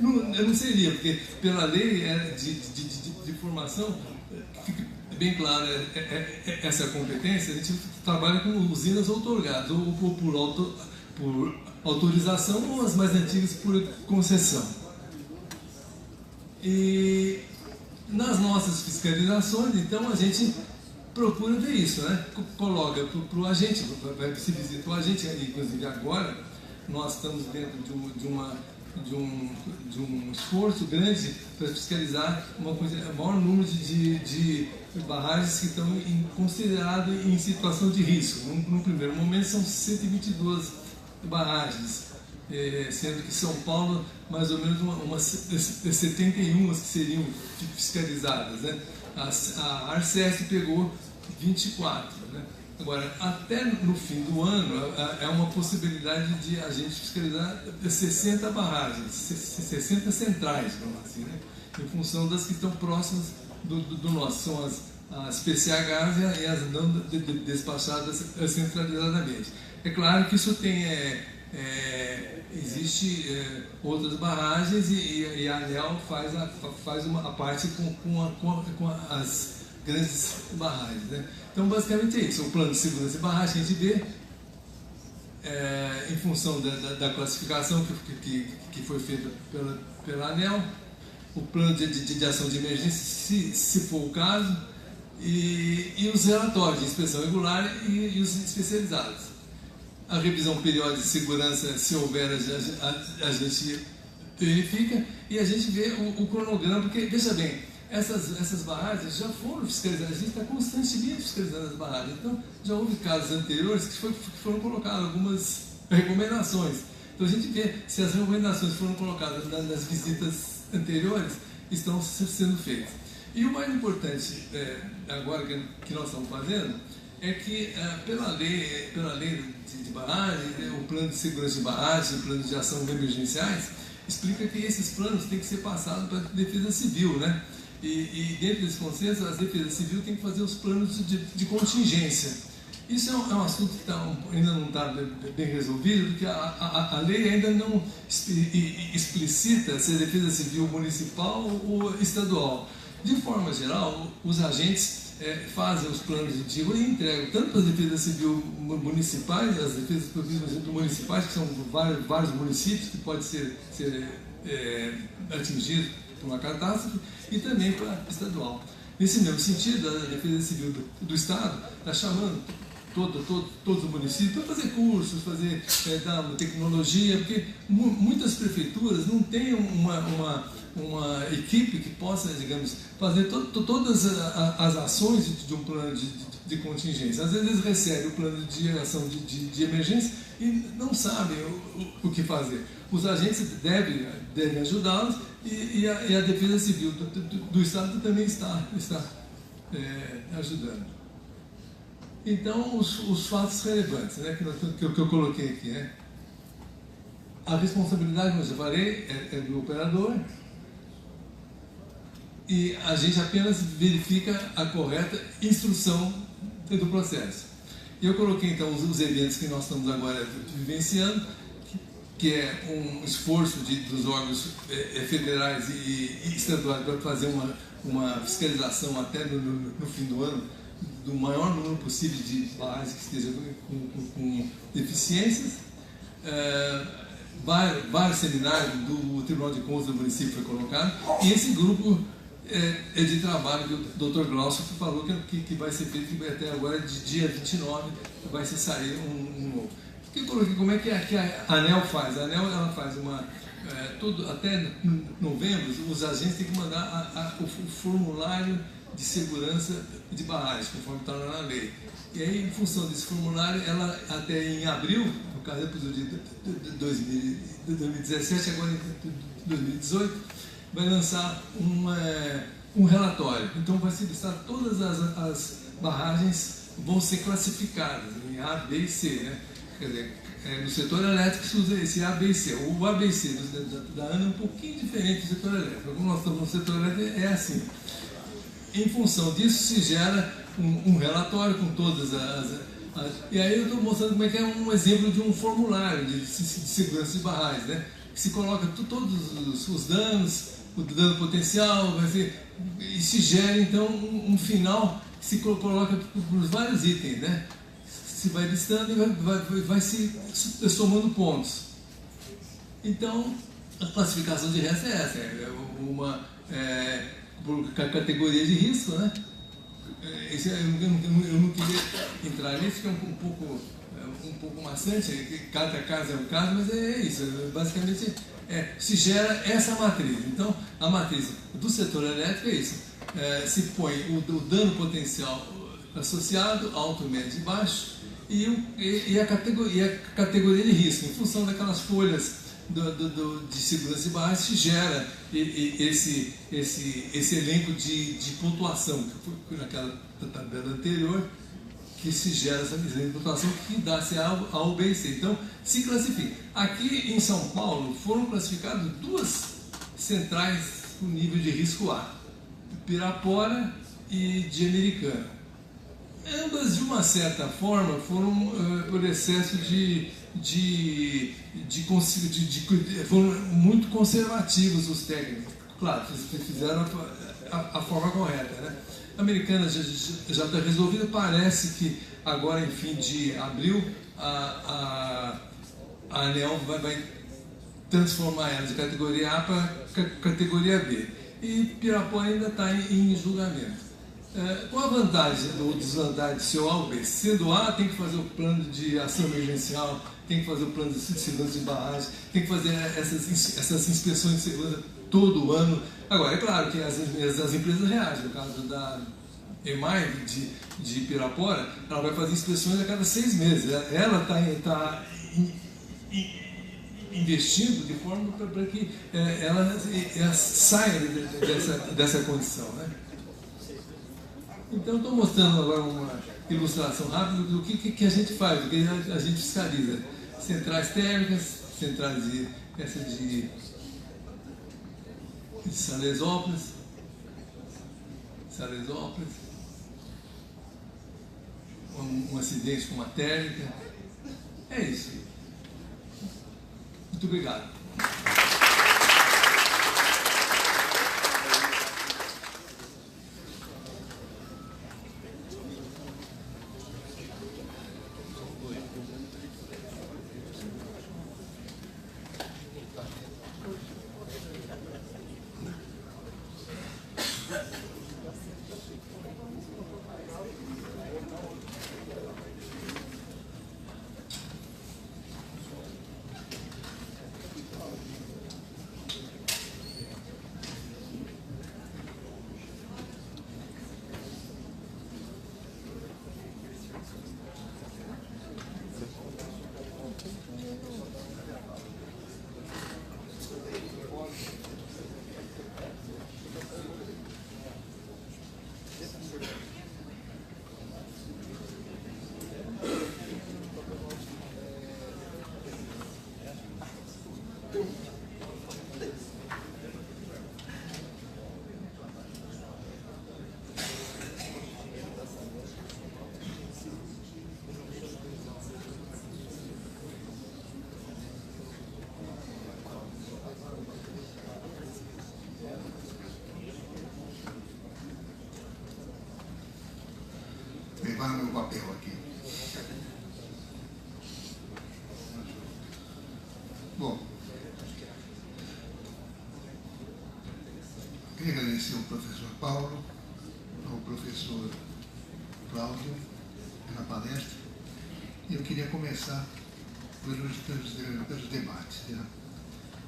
não seria, porque pela lei de formação, fica bem clara essa competência, a gente trabalha com usinas outorgadas, ou por autorização, ou as mais antigas por concessão. E nas nossas fiscalizações, então, a gente procura ver isso, né? Coloca para o agente, vai se visitar o agente, inclusive agora, nós estamos dentro de um esforço grande para fiscalizar o maior número de barragens que estão consideradas em situação de risco. No primeiro momento são 122 barragens, sendo que São Paulo, mais ou menos umas 71 que seriam fiscalizadas, né? A Arcesp pegou 24, né? Agora, até no fim do ano, é uma possibilidade de a gente fiscalizar 60 barragens, 60 centrais, vamos assim, né? Em função das que estão próximas do nosso. São as PCHs e as não despachadas centralizadamente. É claro que isso tem... existe outras barragens e a ANEEL faz a parte com as grandes barragens, né? Então, basicamente é isso. O plano de segurança de barragem que a gente vê, em função da classificação que foi feita pela ANEEL, o plano de ação de emergência, se for o caso, e os relatórios de inspeção regular e os especializados. A revisão periódica de segurança, se houver, a gente verifica e a gente vê o cronograma, porque, veja bem, essas barragens já foram fiscalizadas, a gente está constantemente fiscalizando as barragens. Então, já houve casos anteriores que foram colocadas algumas recomendações. Então, a gente vê se as recomendações foram colocadas nas visitas anteriores, estão sendo feitas. E o mais importante, agora que nós estamos fazendo, é que pela lei de barragem, o plano de segurança de barragem, o plano de ação emergenciais, explica que esses planos têm que ser passados para a Defesa Civil, né? E dentro desse consenso, a Defesa Civil tem que fazer os planos de contingência. Isso é um assunto que ainda não está bem resolvido, porque a lei ainda não explicita se é Defesa Civil municipal ou estadual. De forma geral, os agentes fazem os planos de tiro e entregam tanto para as defesas civis municipais, as defesas municipais, que são vários municípios que podem ser atingidos por uma catástrofe, e também para a estadual. Nesse mesmo sentido, a Defesa Civil do Estado está chamando todos os municípios para fazer cursos, dar tecnologia, porque muitas prefeituras não têm uma equipe que possa, digamos, fazer todas as ações de um plano de contingência. Às vezes eles recebem o plano de ação de emergência e não sabem o que fazer. Os agentes devem ajudá-los e a Defesa Civil do Estado também está ajudando. Então, os fatos relevantes, né, que eu coloquei aqui, né? A responsabilidade, como eu já falei, é do operador, e a gente apenas verifica a correta instrução do processo. E eu coloquei, então, os eventos que nós estamos agora vivenciando, que é um esforço dos órgãos federais e estaduais para fazer uma fiscalização até no fim do ano, do maior número possível de barragens que estejam com deficiências. Vários seminários do Tribunal de Contas do município foi colocado, e esse grupo de trabalho que o Dr. Glaucio falou que vai ser feito, que até agora, de dia 29, vai se sair um novo. Eu coloquei como é que a ANEEL faz. A ANEEL ela faz até novembro, os agentes têm que mandar o formulário de segurança de barragem, conforme está na lei. E aí, em função desse formulário, ela até em abril, no caso de 2017, agora em 2018, vai lançar um relatório. Então, vai se listar todas as barragens, vão ser classificadas em A, B e C, né? Quer dizer, no setor elétrico se usa esse A, B e C. O A, B e C da ANA é um pouquinho diferente do setor elétrico. Como nós estamos no setor elétrico, é assim. Em função disso, se gera um relatório com todas e aí eu estou mostrando como é que é um exemplo de um formulário de segurança de barragens, né? Que se coloca todos os danos, o dano potencial, e se gera, então, um final que se coloca por vários itens, né? Se vai listando e vai se somando pontos. Então, a classificação de resto é essa, por categoria de risco, né? Eu não queria entrar nisso, que é um pouco maçante, cada caso é um caso, mas é isso, basicamente se gera essa matriz. Então, a matriz do setor elétrico é isso, se põe o dano potencial associado, alto, médio e baixo, e a categoria de risco, em função daquelas folhas de segurança de barragem, se gera esse elenco de pontuação, que foi naquela tabela anterior, que se gera essa elenco de pontuação que dá-se A, O, B e C. Então, se classifica. Aqui em São Paulo foram classificadas 2 centrais com nível de risco A, Pirapora e de Americana. Ambas, de uma certa forma, foram por excesso foram muito conservativos os técnicos. Claro, fizeram a forma correta, né? A Americana já está resolvida. Parece que agora, em fim de abril, a ANEEL vai transformar ela de categoria A para categoria B. E Pirapora ainda está em julgamento. Qual a vantagem ou desvantagem de ser A ou B? Sendo A, tem que fazer o plano de ação emergencial, tem que fazer o plano de segurança de barragem, tem que fazer essas inspeções de segurança todo ano. Agora, é claro que as empresas reagem. No caso da EMAI de Pirapora, ela vai fazer inspeções a cada 6 meses. Ela está investindo de forma para que ela saia dessa condição, né? Então, estou mostrando agora uma ilustração rápida do que a gente faz, do que a gente fiscaliza. Centrais térmicas, centrais de Salesópolis, um acidente com uma térmica. É isso. Muito obrigado. Levar meu papel aqui. Bom, queria agradecer ao professor Paulo, ao professor Cláudio pela palestra, e eu queria começar pelos debates. Né?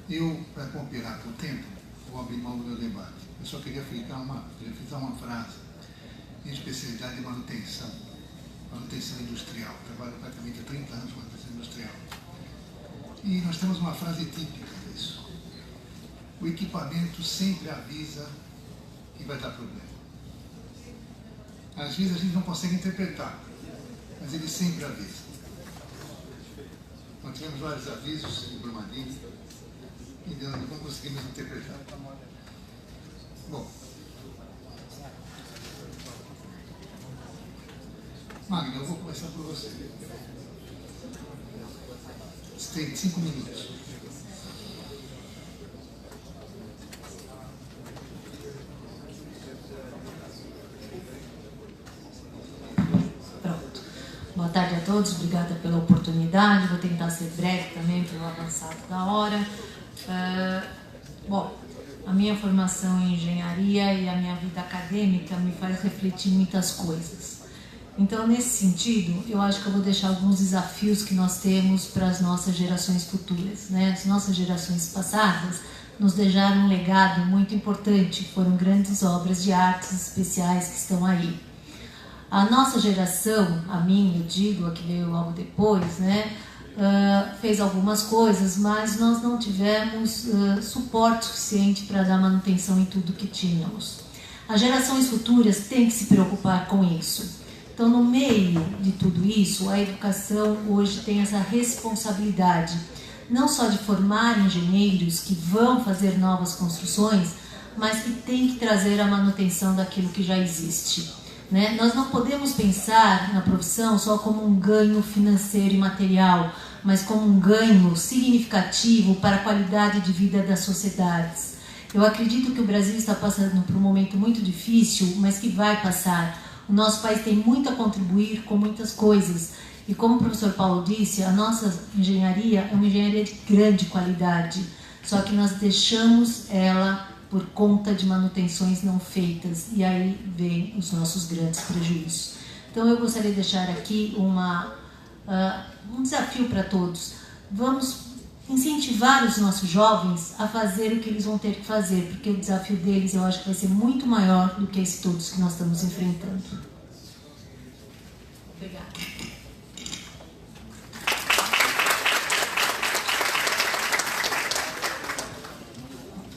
Eu, para cooperar com o tempo, vou abrir mão do meu debate. Eu só queria frisar uma frase em especialidade de manutenção industrial. Trabalho praticamente há 30 anos com manutenção industrial. E nós temos uma frase típica disso. O equipamento sempre avisa que vai dar problema. Às vezes a gente não consegue interpretar, mas ele sempre avisa. Nós tivemos vários avisos em Brumadinho e não conseguimos interpretar. Bom, Magno, eu vou começar por você. Você tem 5 minutos. Pronto. Boa tarde a todos, obrigada pela oportunidade. Vou tentar ser breve também, pelo avançado da hora. Bom, a minha formação em engenharia e a minha vida acadêmica me faz refletir muitas coisas. Então, nesse sentido, eu acho que eu vou deixar alguns desafios que nós temos para as nossas gerações futuras, né? As nossas gerações passadas nos deixaram um legado muito importante, foram grandes obras de artes especiais que estão aí. A nossa geração, a minha, eu digo, a que veio logo depois, né? Fez algumas coisas, mas nós não tivemos suporte suficiente para dar manutenção em tudo que tínhamos. As gerações futuras têm que se preocupar com isso. Então, no meio de tudo isso, a educação hoje tem essa responsabilidade, não só de formar engenheiros que vão fazer novas construções, mas que tem que trazer a manutenção daquilo que já existe. Né? Nós não podemos pensar na profissão só como um ganho financeiro e material, mas como um ganho significativo para a qualidade de vida das sociedades. Eu acredito que o Brasil está passando por um momento muito difícil, mas que vai passar. O nosso país tem muito a contribuir com muitas coisas. E como o professor Paulo disse, a nossa engenharia é uma engenharia de grande qualidade, só que nós deixamos ela por conta de manutenções não feitas, e aí vem os nossos grandes prejuízos. Então eu gostaria de deixar aqui um desafio para todos. Vamos incentivar os nossos jovens a fazer o que eles vão ter que fazer, porque o desafio deles eu acho que vai ser muito maior do que esse todos que nós estamos enfrentando. Obrigada.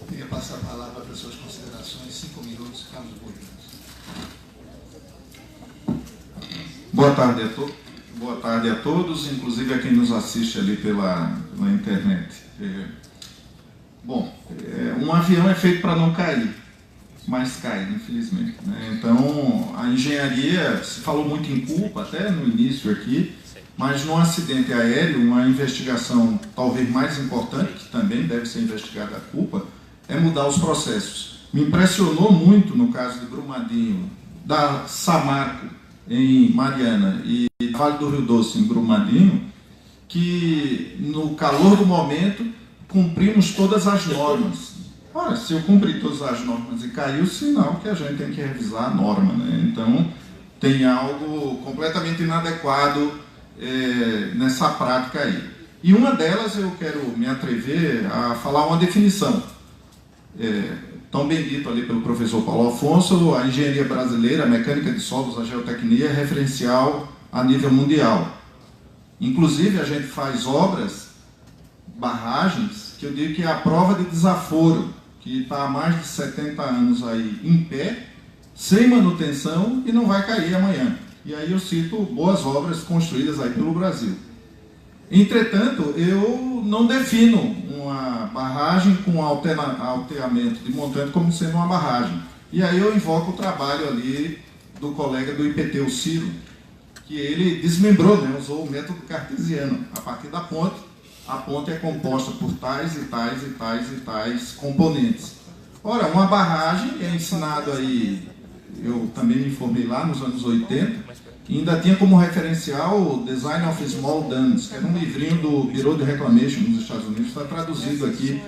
Eu queria passar a palavra para as suas considerações, 5 minutos, Carlos Burgos. Boa tarde a todos, inclusive a quem nos assiste ali pela internet. Um avião é feito para não cair, mas cai, infelizmente, né? Então, a engenharia, se falou muito em culpa, até no início aqui, mas num acidente aéreo, uma investigação talvez mais importante, que também deve ser investigada a culpa, é mudar os processos. Me impressionou muito no caso de Brumadinho, da Samarco, em Mariana, e Vale do Rio Doce, em Brumadinho, que no calor do momento cumprimos todas as normas. Ora, se eu cumprir todas as normas e caiu, sinal que a gente tem que revisar a norma, né? Então, tem algo completamente inadequado nessa prática aí. E uma delas eu quero me atrever a falar uma definição. Tão bem dito ali pelo professor Paulo Afonso, a engenharia brasileira, a mecânica de solos, a geotecnia é referencial a nível mundial. Inclusive, a gente faz obras, barragens, que eu digo que é a prova de desaforo, que está há mais de 70 anos aí em pé, sem manutenção e não vai cair amanhã. E aí eu cito boas obras construídas aí pelo Brasil. Entretanto, eu não defino uma barragem com alteamento de montante como sendo uma barragem. E aí eu invoco o trabalho ali do colega do IPT, o Ciro, que ele desmembrou, né, usou o método cartesiano. A partir da ponte, a ponte é composta por tais e tais e tais e tais componentes. Ora, uma barragem é ensinado aí, eu também me informei lá nos anos 80, e ainda tinha como referencial o Design of Small Dams, que era um livrinho do Bureau de Reclamation nos Estados Unidos, está traduzido aqui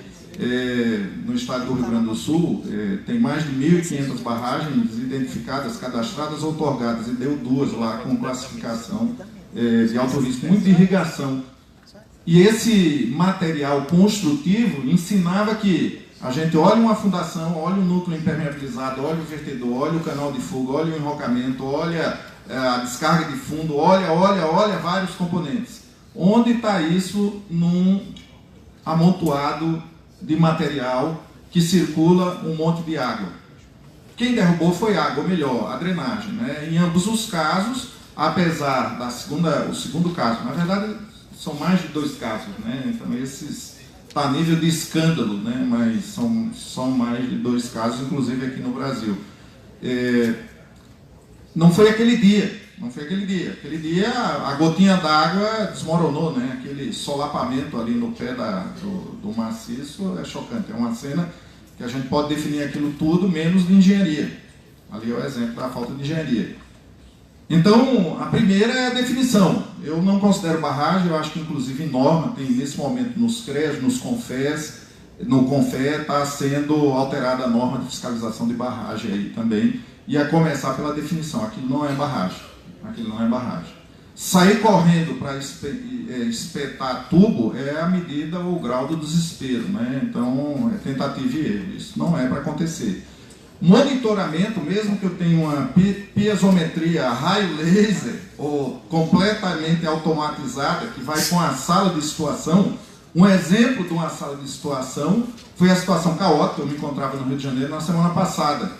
no estado do Rio Grande do Sul. Tem mais de 1.500 barragens identificadas, cadastradas ou outorgadas, e deu 2 lá com classificação de alto risco, muito de irrigação. E esse material construtivo ensinava que a gente olha uma fundação, olha o núcleo impermeabilizado, olha o vertedor, olha o canal de fuga, olha o enrocamento, olha a descarga de fundo, olha vários componentes. Onde está isso num amontoado de material que circula um monte de água? Quem derrubou foi água, ou melhor, a drenagem, né? Em ambos os casos, apesar o segundo caso, na verdade são mais de 2 casos, né? Então esses está a nível de escândalo, né? Mas são mais de 2 casos, inclusive aqui no Brasil. Não foi aquele dia. Aquele dia a gotinha d'água desmoronou, né? Aquele solapamento ali no pé do maciço é chocante. É uma cena que a gente pode definir aquilo tudo menos de engenharia. Ali é o exemplo da falta de engenharia. Então, a primeira é a definição. Eu não considero barragem, eu acho que inclusive em norma, tem nesse momento nos CREAS, nos CONFES, no CONFE está sendo alterada a norma de fiscalização de barragem aí também, e a começar pela definição. Aquilo não é barragem. Sair correndo para espetar tubo é a medida ou o grau do desespero, né? Então, é tentativa e erro. Isso não é para acontecer. Monitoramento, mesmo que eu tenha uma piezometria a raio laser ou completamente automatizada, que vai com a sala de situação, um exemplo de uma sala de situação foi a situação caótica. Eu me encontrava no Rio de Janeiro na semana passada.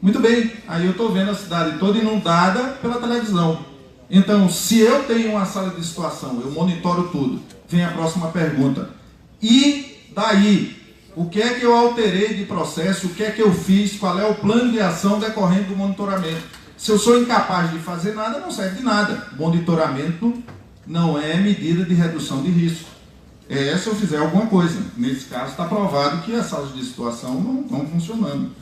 Muito bem, aí eu estou vendo a cidade toda inundada pela televisão. Então, se eu tenho uma sala de situação, eu monitoro tudo. Vem a próxima pergunta. E daí? O que é que eu alterei de processo? O que é que eu fiz? Qual é o plano de ação decorrente do monitoramento? Se eu sou incapaz de fazer nada, não serve de nada. Monitoramento não é medida de redução de risco. É se eu fizer alguma coisa. Nesse caso, está provado que as salas de situação não estão funcionando.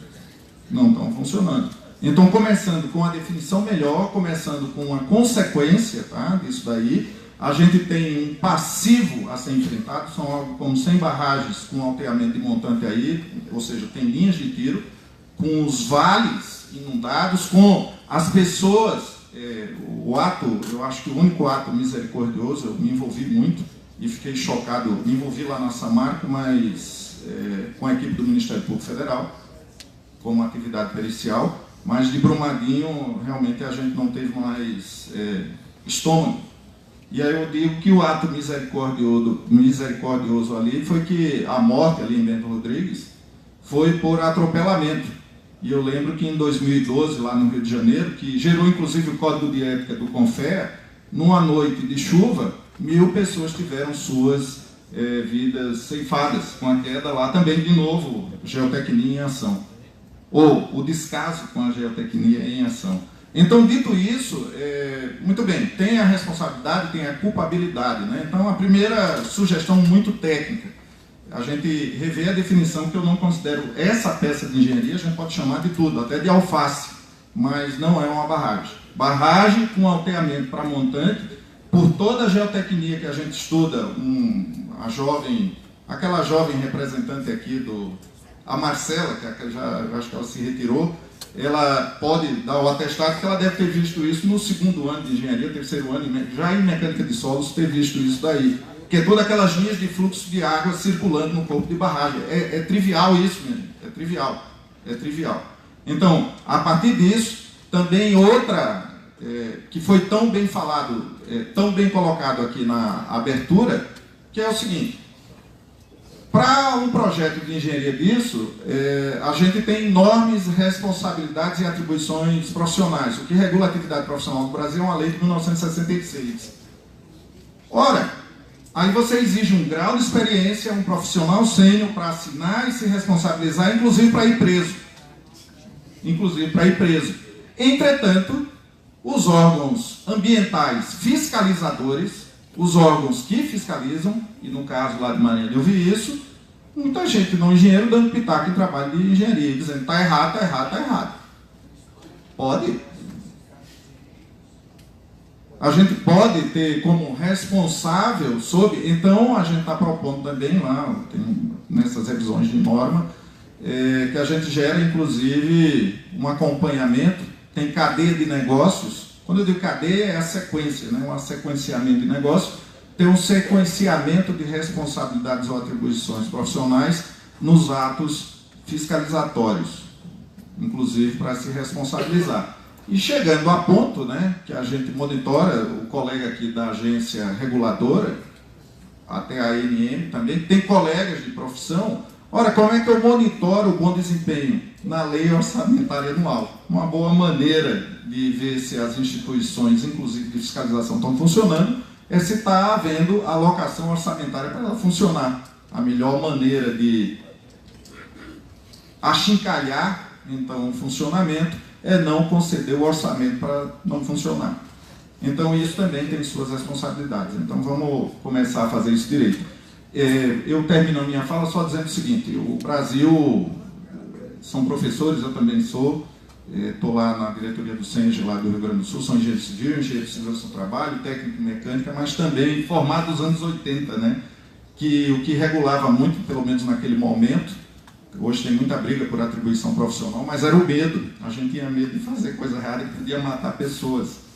Então, começando com a definição melhor, começando com uma consequência, tá, disso daí, a gente tem um passivo a ser enfrentado, são algo como 100 barragens com alteamento de montante aí, ou seja, tem linhas de tiro, com os vales inundados, com as pessoas, o ato, eu acho que o único ato misericordioso, eu me envolvi muito, e fiquei chocado. Me envolvi lá na Samarco, mas com a equipe do Ministério Público Federal, como atividade pericial, mas de Brumadinho realmente a gente não teve mais estômago. E aí eu digo que o ato misericordioso ali foi que a morte ali em Bento Rodrigues foi por atropelamento. E eu lembro que em 2012, lá no Rio de Janeiro, que gerou inclusive o Código de Ética do CONFEA, numa noite de chuva, 1000 pessoas tiveram suas vidas ceifadas, com a queda lá também, de novo, geotecnia em ação. Ou o descaso com a geotecnia em ação. Então, dito isso, muito bem, tem a responsabilidade, tem a culpabilidade, né? Então, a primeira sugestão muito técnica, a gente rever a definição, que eu não considero essa peça de engenharia, a gente pode chamar de tudo, até de alface, mas não é uma barragem. Barragem com alteamento para montante, por toda a geotecnia que a gente estuda, aquela jovem representante aqui a Marcela, que eu acho que ela se retirou, ela pode dar o atestado que ela deve ter visto isso no segundo ano de engenharia, terceiro ano, já em mecânica de solos, ter visto isso daí. Que é todas aquelas linhas de fluxo de água circulando no corpo de barragem. É trivial isso, minha gente. É trivial. Então, a partir disso, também outra, que foi tão bem falado, tão bem colocado aqui na abertura, que é o seguinte: para um projeto de engenharia disso, a gente tem enormes responsabilidades e atribuições profissionais. O que regula a atividade profissional no Brasil é uma lei de 1966. Ora, aí você exige um grau de experiência, um profissional sênior para assinar e se responsabilizar, inclusive para ir preso. Entretanto, os órgãos ambientais fiscalizadores, os órgãos que fiscalizam, e no caso lá de Marília eu vi isso, muita gente não engenheiro dando pitaco em trabalho de engenharia, dizendo está errado. Pode. A gente pode ter como responsável sobre... Então, a gente está propondo também lá, nessas revisões de norma, que a gente gera, inclusive, um acompanhamento, tem cadeia de negócios. Quando eu digo cadeia, é a sequência, né? Um sequenciamento de negócios, tem um sequenciamento de responsabilidades ou atribuições profissionais nos atos fiscalizatórios, inclusive para se responsabilizar. E chegando a ponto, né, que a gente monitora, o colega aqui da agência reguladora, até a ANM também, tem colegas de profissão. Ora, como é que eu monitoro o bom desempenho? Na lei orçamentária anual. Uma boa maneira de ver se as instituições, inclusive de fiscalização, estão funcionando, é se está havendo alocação orçamentária para ela funcionar. A melhor maneira de achincalhar, então, o funcionamento é não conceder o orçamento para não funcionar. Então, isso também tem suas responsabilidades. Então, vamos começar a fazer isso direito. Eu termino a minha fala só dizendo o seguinte: o Brasil são professores, eu também sou, estou lá na diretoria do SENGE, lá do Rio Grande do Sul, sou engenheiro civil, engenheiro de segurança do trabalho, técnico em mecânica, mas também formado nos anos 80, né? Que o que regulava muito, pelo menos naquele momento, hoje tem muita briga por atribuição profissional, mas era o medo. A gente tinha medo de fazer coisa errada que podia matar pessoas.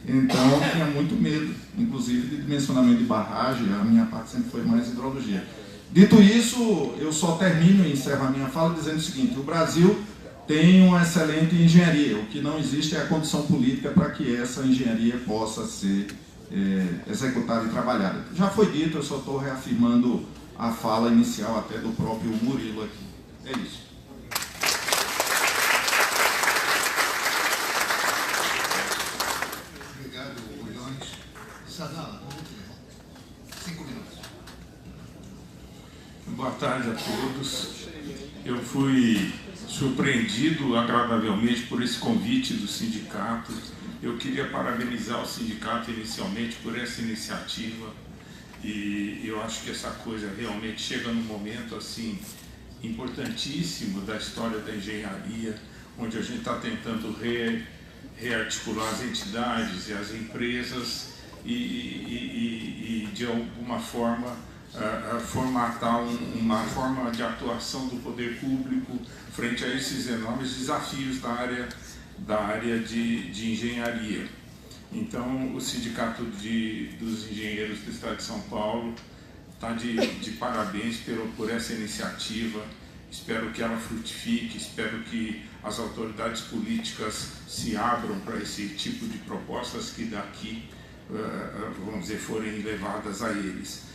Então, tinha muito medo, inclusive de dimensionamento de barragem. A minha parte sempre foi mais hidrologia. Dito isso, eu só termino e encerro a minha fala dizendo o seguinte: o Brasil tem uma excelente engenharia. O que não existe é a condição política para que essa engenharia possa ser executada e trabalhada. Já foi dito, eu só estou reafirmando a fala inicial até do próprio Murilo aqui. É isso. Obrigado, Bulhões. Sadala, 5 minutos. Boa tarde a todos. Eu fui surpreendido agradavelmente por esse convite do sindicato. Eu queria parabenizar o sindicato inicialmente por essa iniciativa, e eu acho que essa coisa realmente chega num momento assim importantíssimo da história da engenharia, onde a gente está tentando rearticular as entidades e as empresas e de alguma forma formatar uma forma de atuação do poder público frente a esses enormes desafios da área de engenharia. Então, o Sindicato dos Engenheiros do Estado de São Paulo está de parabéns por essa iniciativa. Espero que ela frutifique, espero que as autoridades políticas se abram para esse tipo de propostas que daqui, vamos dizer, forem levadas a eles.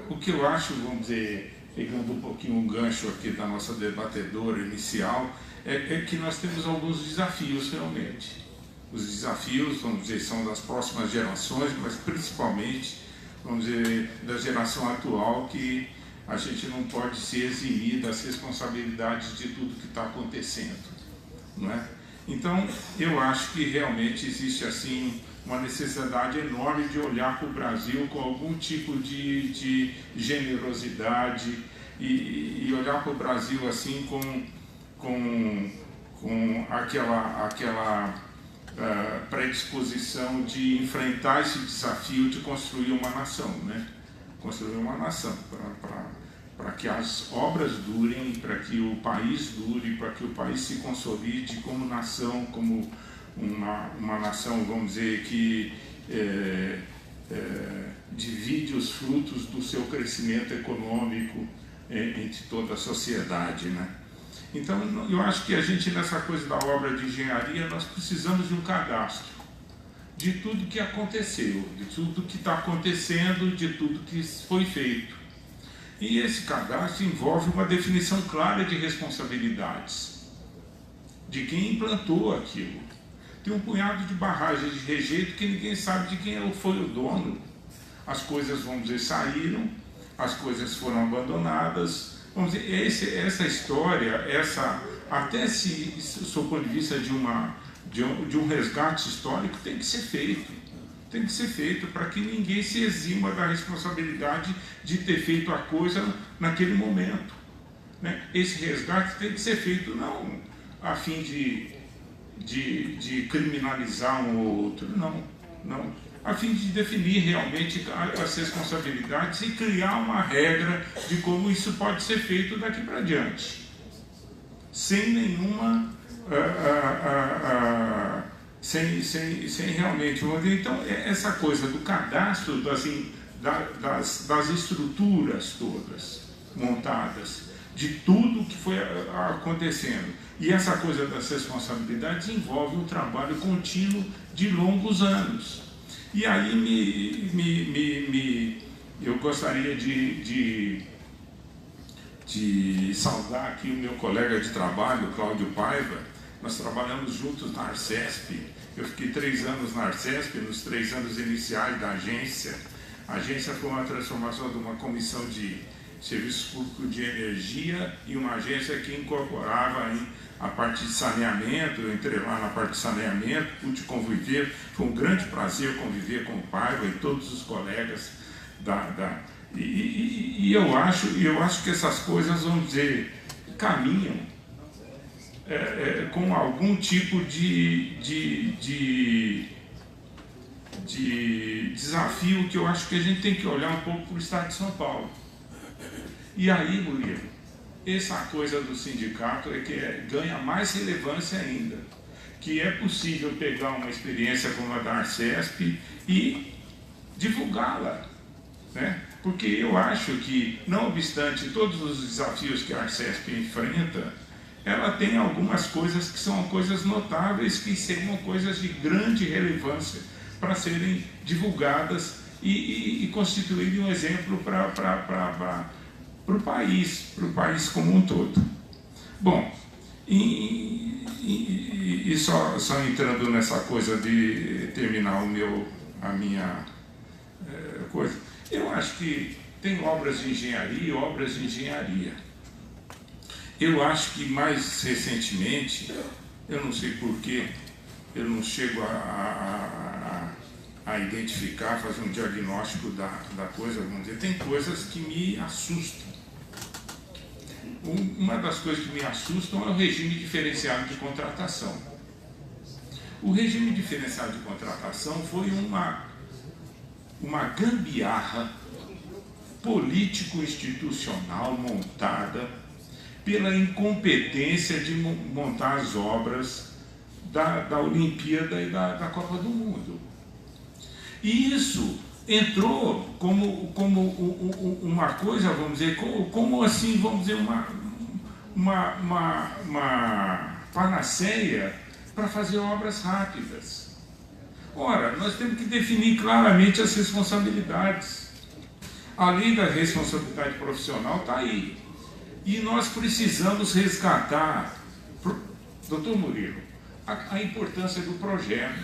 O que eu acho, vamos dizer, pegando um pouquinho um gancho aqui da nossa debatedora inicial, é que nós temos alguns desafios realmente. Os desafios, vamos dizer, são das próximas gerações, mas principalmente, vamos dizer, da geração atual, que a gente não pode se eximir das responsabilidades de tudo que está acontecendo, não é? Então, eu acho que realmente existe assim uma necessidade enorme de olhar para o Brasil com algum tipo de generosidade e olhar para o Brasil assim com aquela predisposição de enfrentar esse desafio de construir uma nação, né? Construir uma nação para que as obras durem, para que o país dure, para que o país se consolide como nação, como uma nação, vamos dizer, que divide os frutos do seu crescimento econômico entre toda a sociedade, né? Então, eu acho que a gente, nessa coisa da obra de engenharia, nós precisamos de um cadastro de tudo que aconteceu, de tudo que está acontecendo, de tudo que foi feito. E esse cadastro envolve uma definição clara de responsabilidades, de quem implantou aquilo. Tem um punhado de barragens de rejeito que ninguém sabe de quem foi o dono. As coisas, vamos dizer, saíram, as coisas foram abandonadas. Vamos dizer, essa história, até se sob o ponto de vista de um resgate histórico, tem que ser feito. Tem que ser feito para que ninguém se exima da responsabilidade de ter feito a coisa naquele momento, né? Esse resgate tem que ser feito não a fim de criminalizar um ou outro, não, a fim de definir realmente as responsabilidades e criar uma regra de como isso pode ser feito daqui para diante, sem nenhuma sem realmente, vamos dizer, então essa coisa do cadastro das estruturas todas montadas, de tudo que foi acontecendo, e essa coisa das responsabilidades envolve um trabalho contínuo de longos anos. E aí eu gostaria de saudar aqui o meu colega de trabalho, Cláudio Paiva. Nós trabalhamos juntos na Arcesp. Eu fiquei 3 anos na Arcesp, nos 3 anos iniciais da agência. A agência foi uma transformação de uma comissão de serviços públicos de energia e uma agência que incorporava a parte de saneamento. Eu entrei lá na parte de saneamento, pude conviver. Foi um grande prazer conviver com o Paiva e todos os colegas e eu acho que essas coisas, vamos dizer, caminham com algum tipo de desafio que eu acho que a gente tem que olhar um pouco para o estado de São Paulo. E aí, Murilo, essa coisa do sindicato ganha mais relevância ainda, que é possível pegar uma experiência como a da Arcesp e divulgá-la, né? Porque eu acho que, não obstante todos os desafios que a Arcesp enfrenta, ela tem algumas coisas que são coisas notáveis, que seriam coisas de grande relevância para serem divulgadas e constituírem um exemplo para o país como um todo. Bom, e só entrando nessa coisa de terminar a minha coisa, eu acho que tem obras de engenharia e obras de engenharia. Eu acho que mais recentemente, eu não sei porquê, eu não chego a identificar, fazer um diagnóstico da coisa, vamos dizer, tem coisas que me assustam. Uma das coisas que me assustam é o regime diferenciado de contratação. O regime diferenciado de contratação foi uma gambiarra político-institucional montada pela incompetência de montar as obras da Olimpíada e da Copa do Mundo. E isso entrou como uma coisa, vamos dizer, como assim, vamos dizer, uma panaceia para fazer obras rápidas. Ora, nós temos que definir claramente as responsabilidades. A lei da responsabilidade profissional está aí. E nós precisamos resgatar, doutor Murilo, a importância do projeto,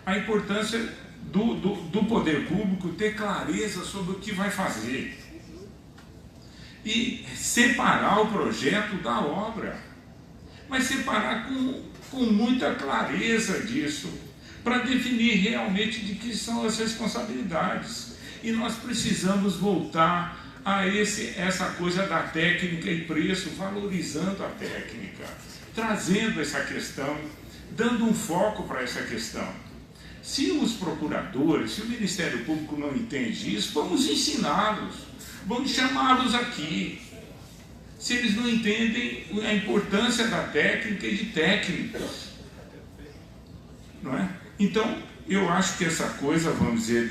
a importância do poder público ter clareza sobre o que vai fazer e separar o projeto da obra, mas separar com muita clareza disso, para definir realmente de que são as responsabilidades. E nós precisamos voltar a essa coisa da técnica e preço, valorizando a técnica, trazendo essa questão, dando um foco para essa questão. Se os procuradores, se o Ministério Público não entende isso, vamos ensiná-los, vamos chamá-los aqui. Se eles não entendem a importância da técnica e de técnicos, não é? Então, eu acho que essa coisa, vamos dizer,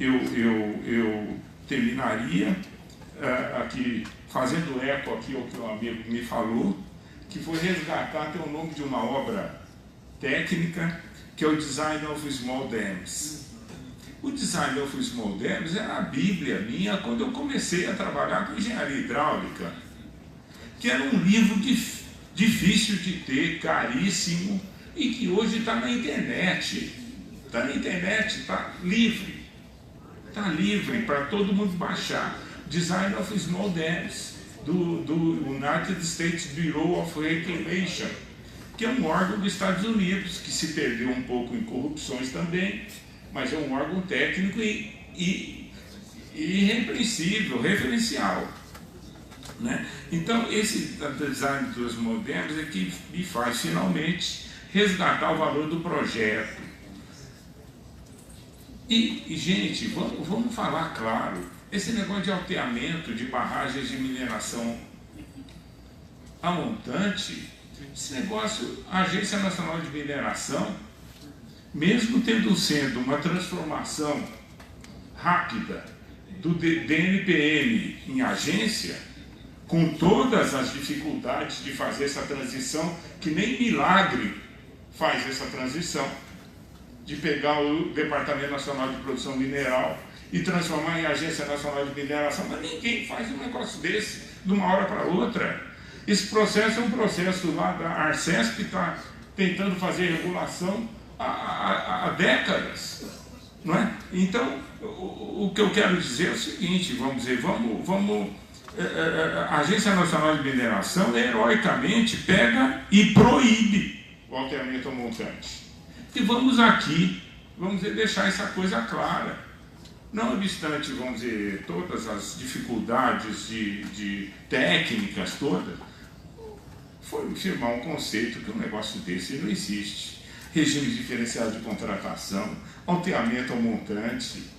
eu terminaria aqui, fazendo eco aqui ao que o amigo me falou, que foi resgatar até o nome de uma obra técnica, que é o Design of Small Dams. O Design of Small Dams era a bíblia minha quando eu comecei a trabalhar com engenharia hidráulica, que era um livro difícil de ter, caríssimo, e que hoje está na internet. Está na internet, está livre. Está livre para todo mundo baixar. Design of Small Dams, do United States Bureau of Reclamation, que é um órgão dos Estados Unidos, que se perdeu um pouco em corrupções também, mas é um órgão técnico e irrepreensível, referencial. Né? Então, esse design dos modelos é que me faz finalmente resgatar o valor do projeto. E gente, vamos falar claro, esse negócio de alteamento de barragens de mineração a montante, esse negócio, a Agência Nacional de Mineração, mesmo tendo sendo uma transformação rápida do DNPM em agência, com todas as dificuldades de fazer essa transição, que nem milagre faz essa transição, de pegar o Departamento Nacional de Produção Mineral e transformar em Agência Nacional de Mineração, mas ninguém faz um negócio desse de uma hora para outra. Esse processo é um processo lá da Arcesp, que está tentando fazer regulação há décadas, não é? Então, o que eu quero dizer é o seguinte, vamos dizer, a Agência Nacional de Mineração heroicamente pega e proíbe o alteamento ao montante. E vamos aqui, vamos dizer, deixar essa coisa clara. Não obstante, vamos dizer, todas as dificuldades de técnicas todas, foi firmar um conceito que um negócio desse não existe. Regime diferenciado de contratação, alteamento ao montante,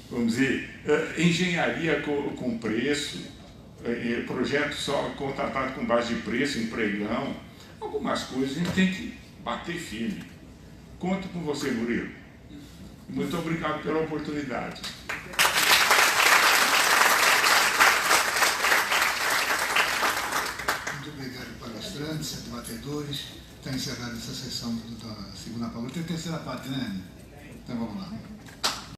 vamos dizer, engenharia com preço, projeto só contratado com base de preço, empregão, algumas coisas a gente tem que bater firme. Conto com você, Murilo. Muito obrigado pela oportunidade. Muito obrigado, palestrantes, debatedores. Está encerrada essa sessão da segunda parte. Tem a terceira parte, né? Então vamos lá.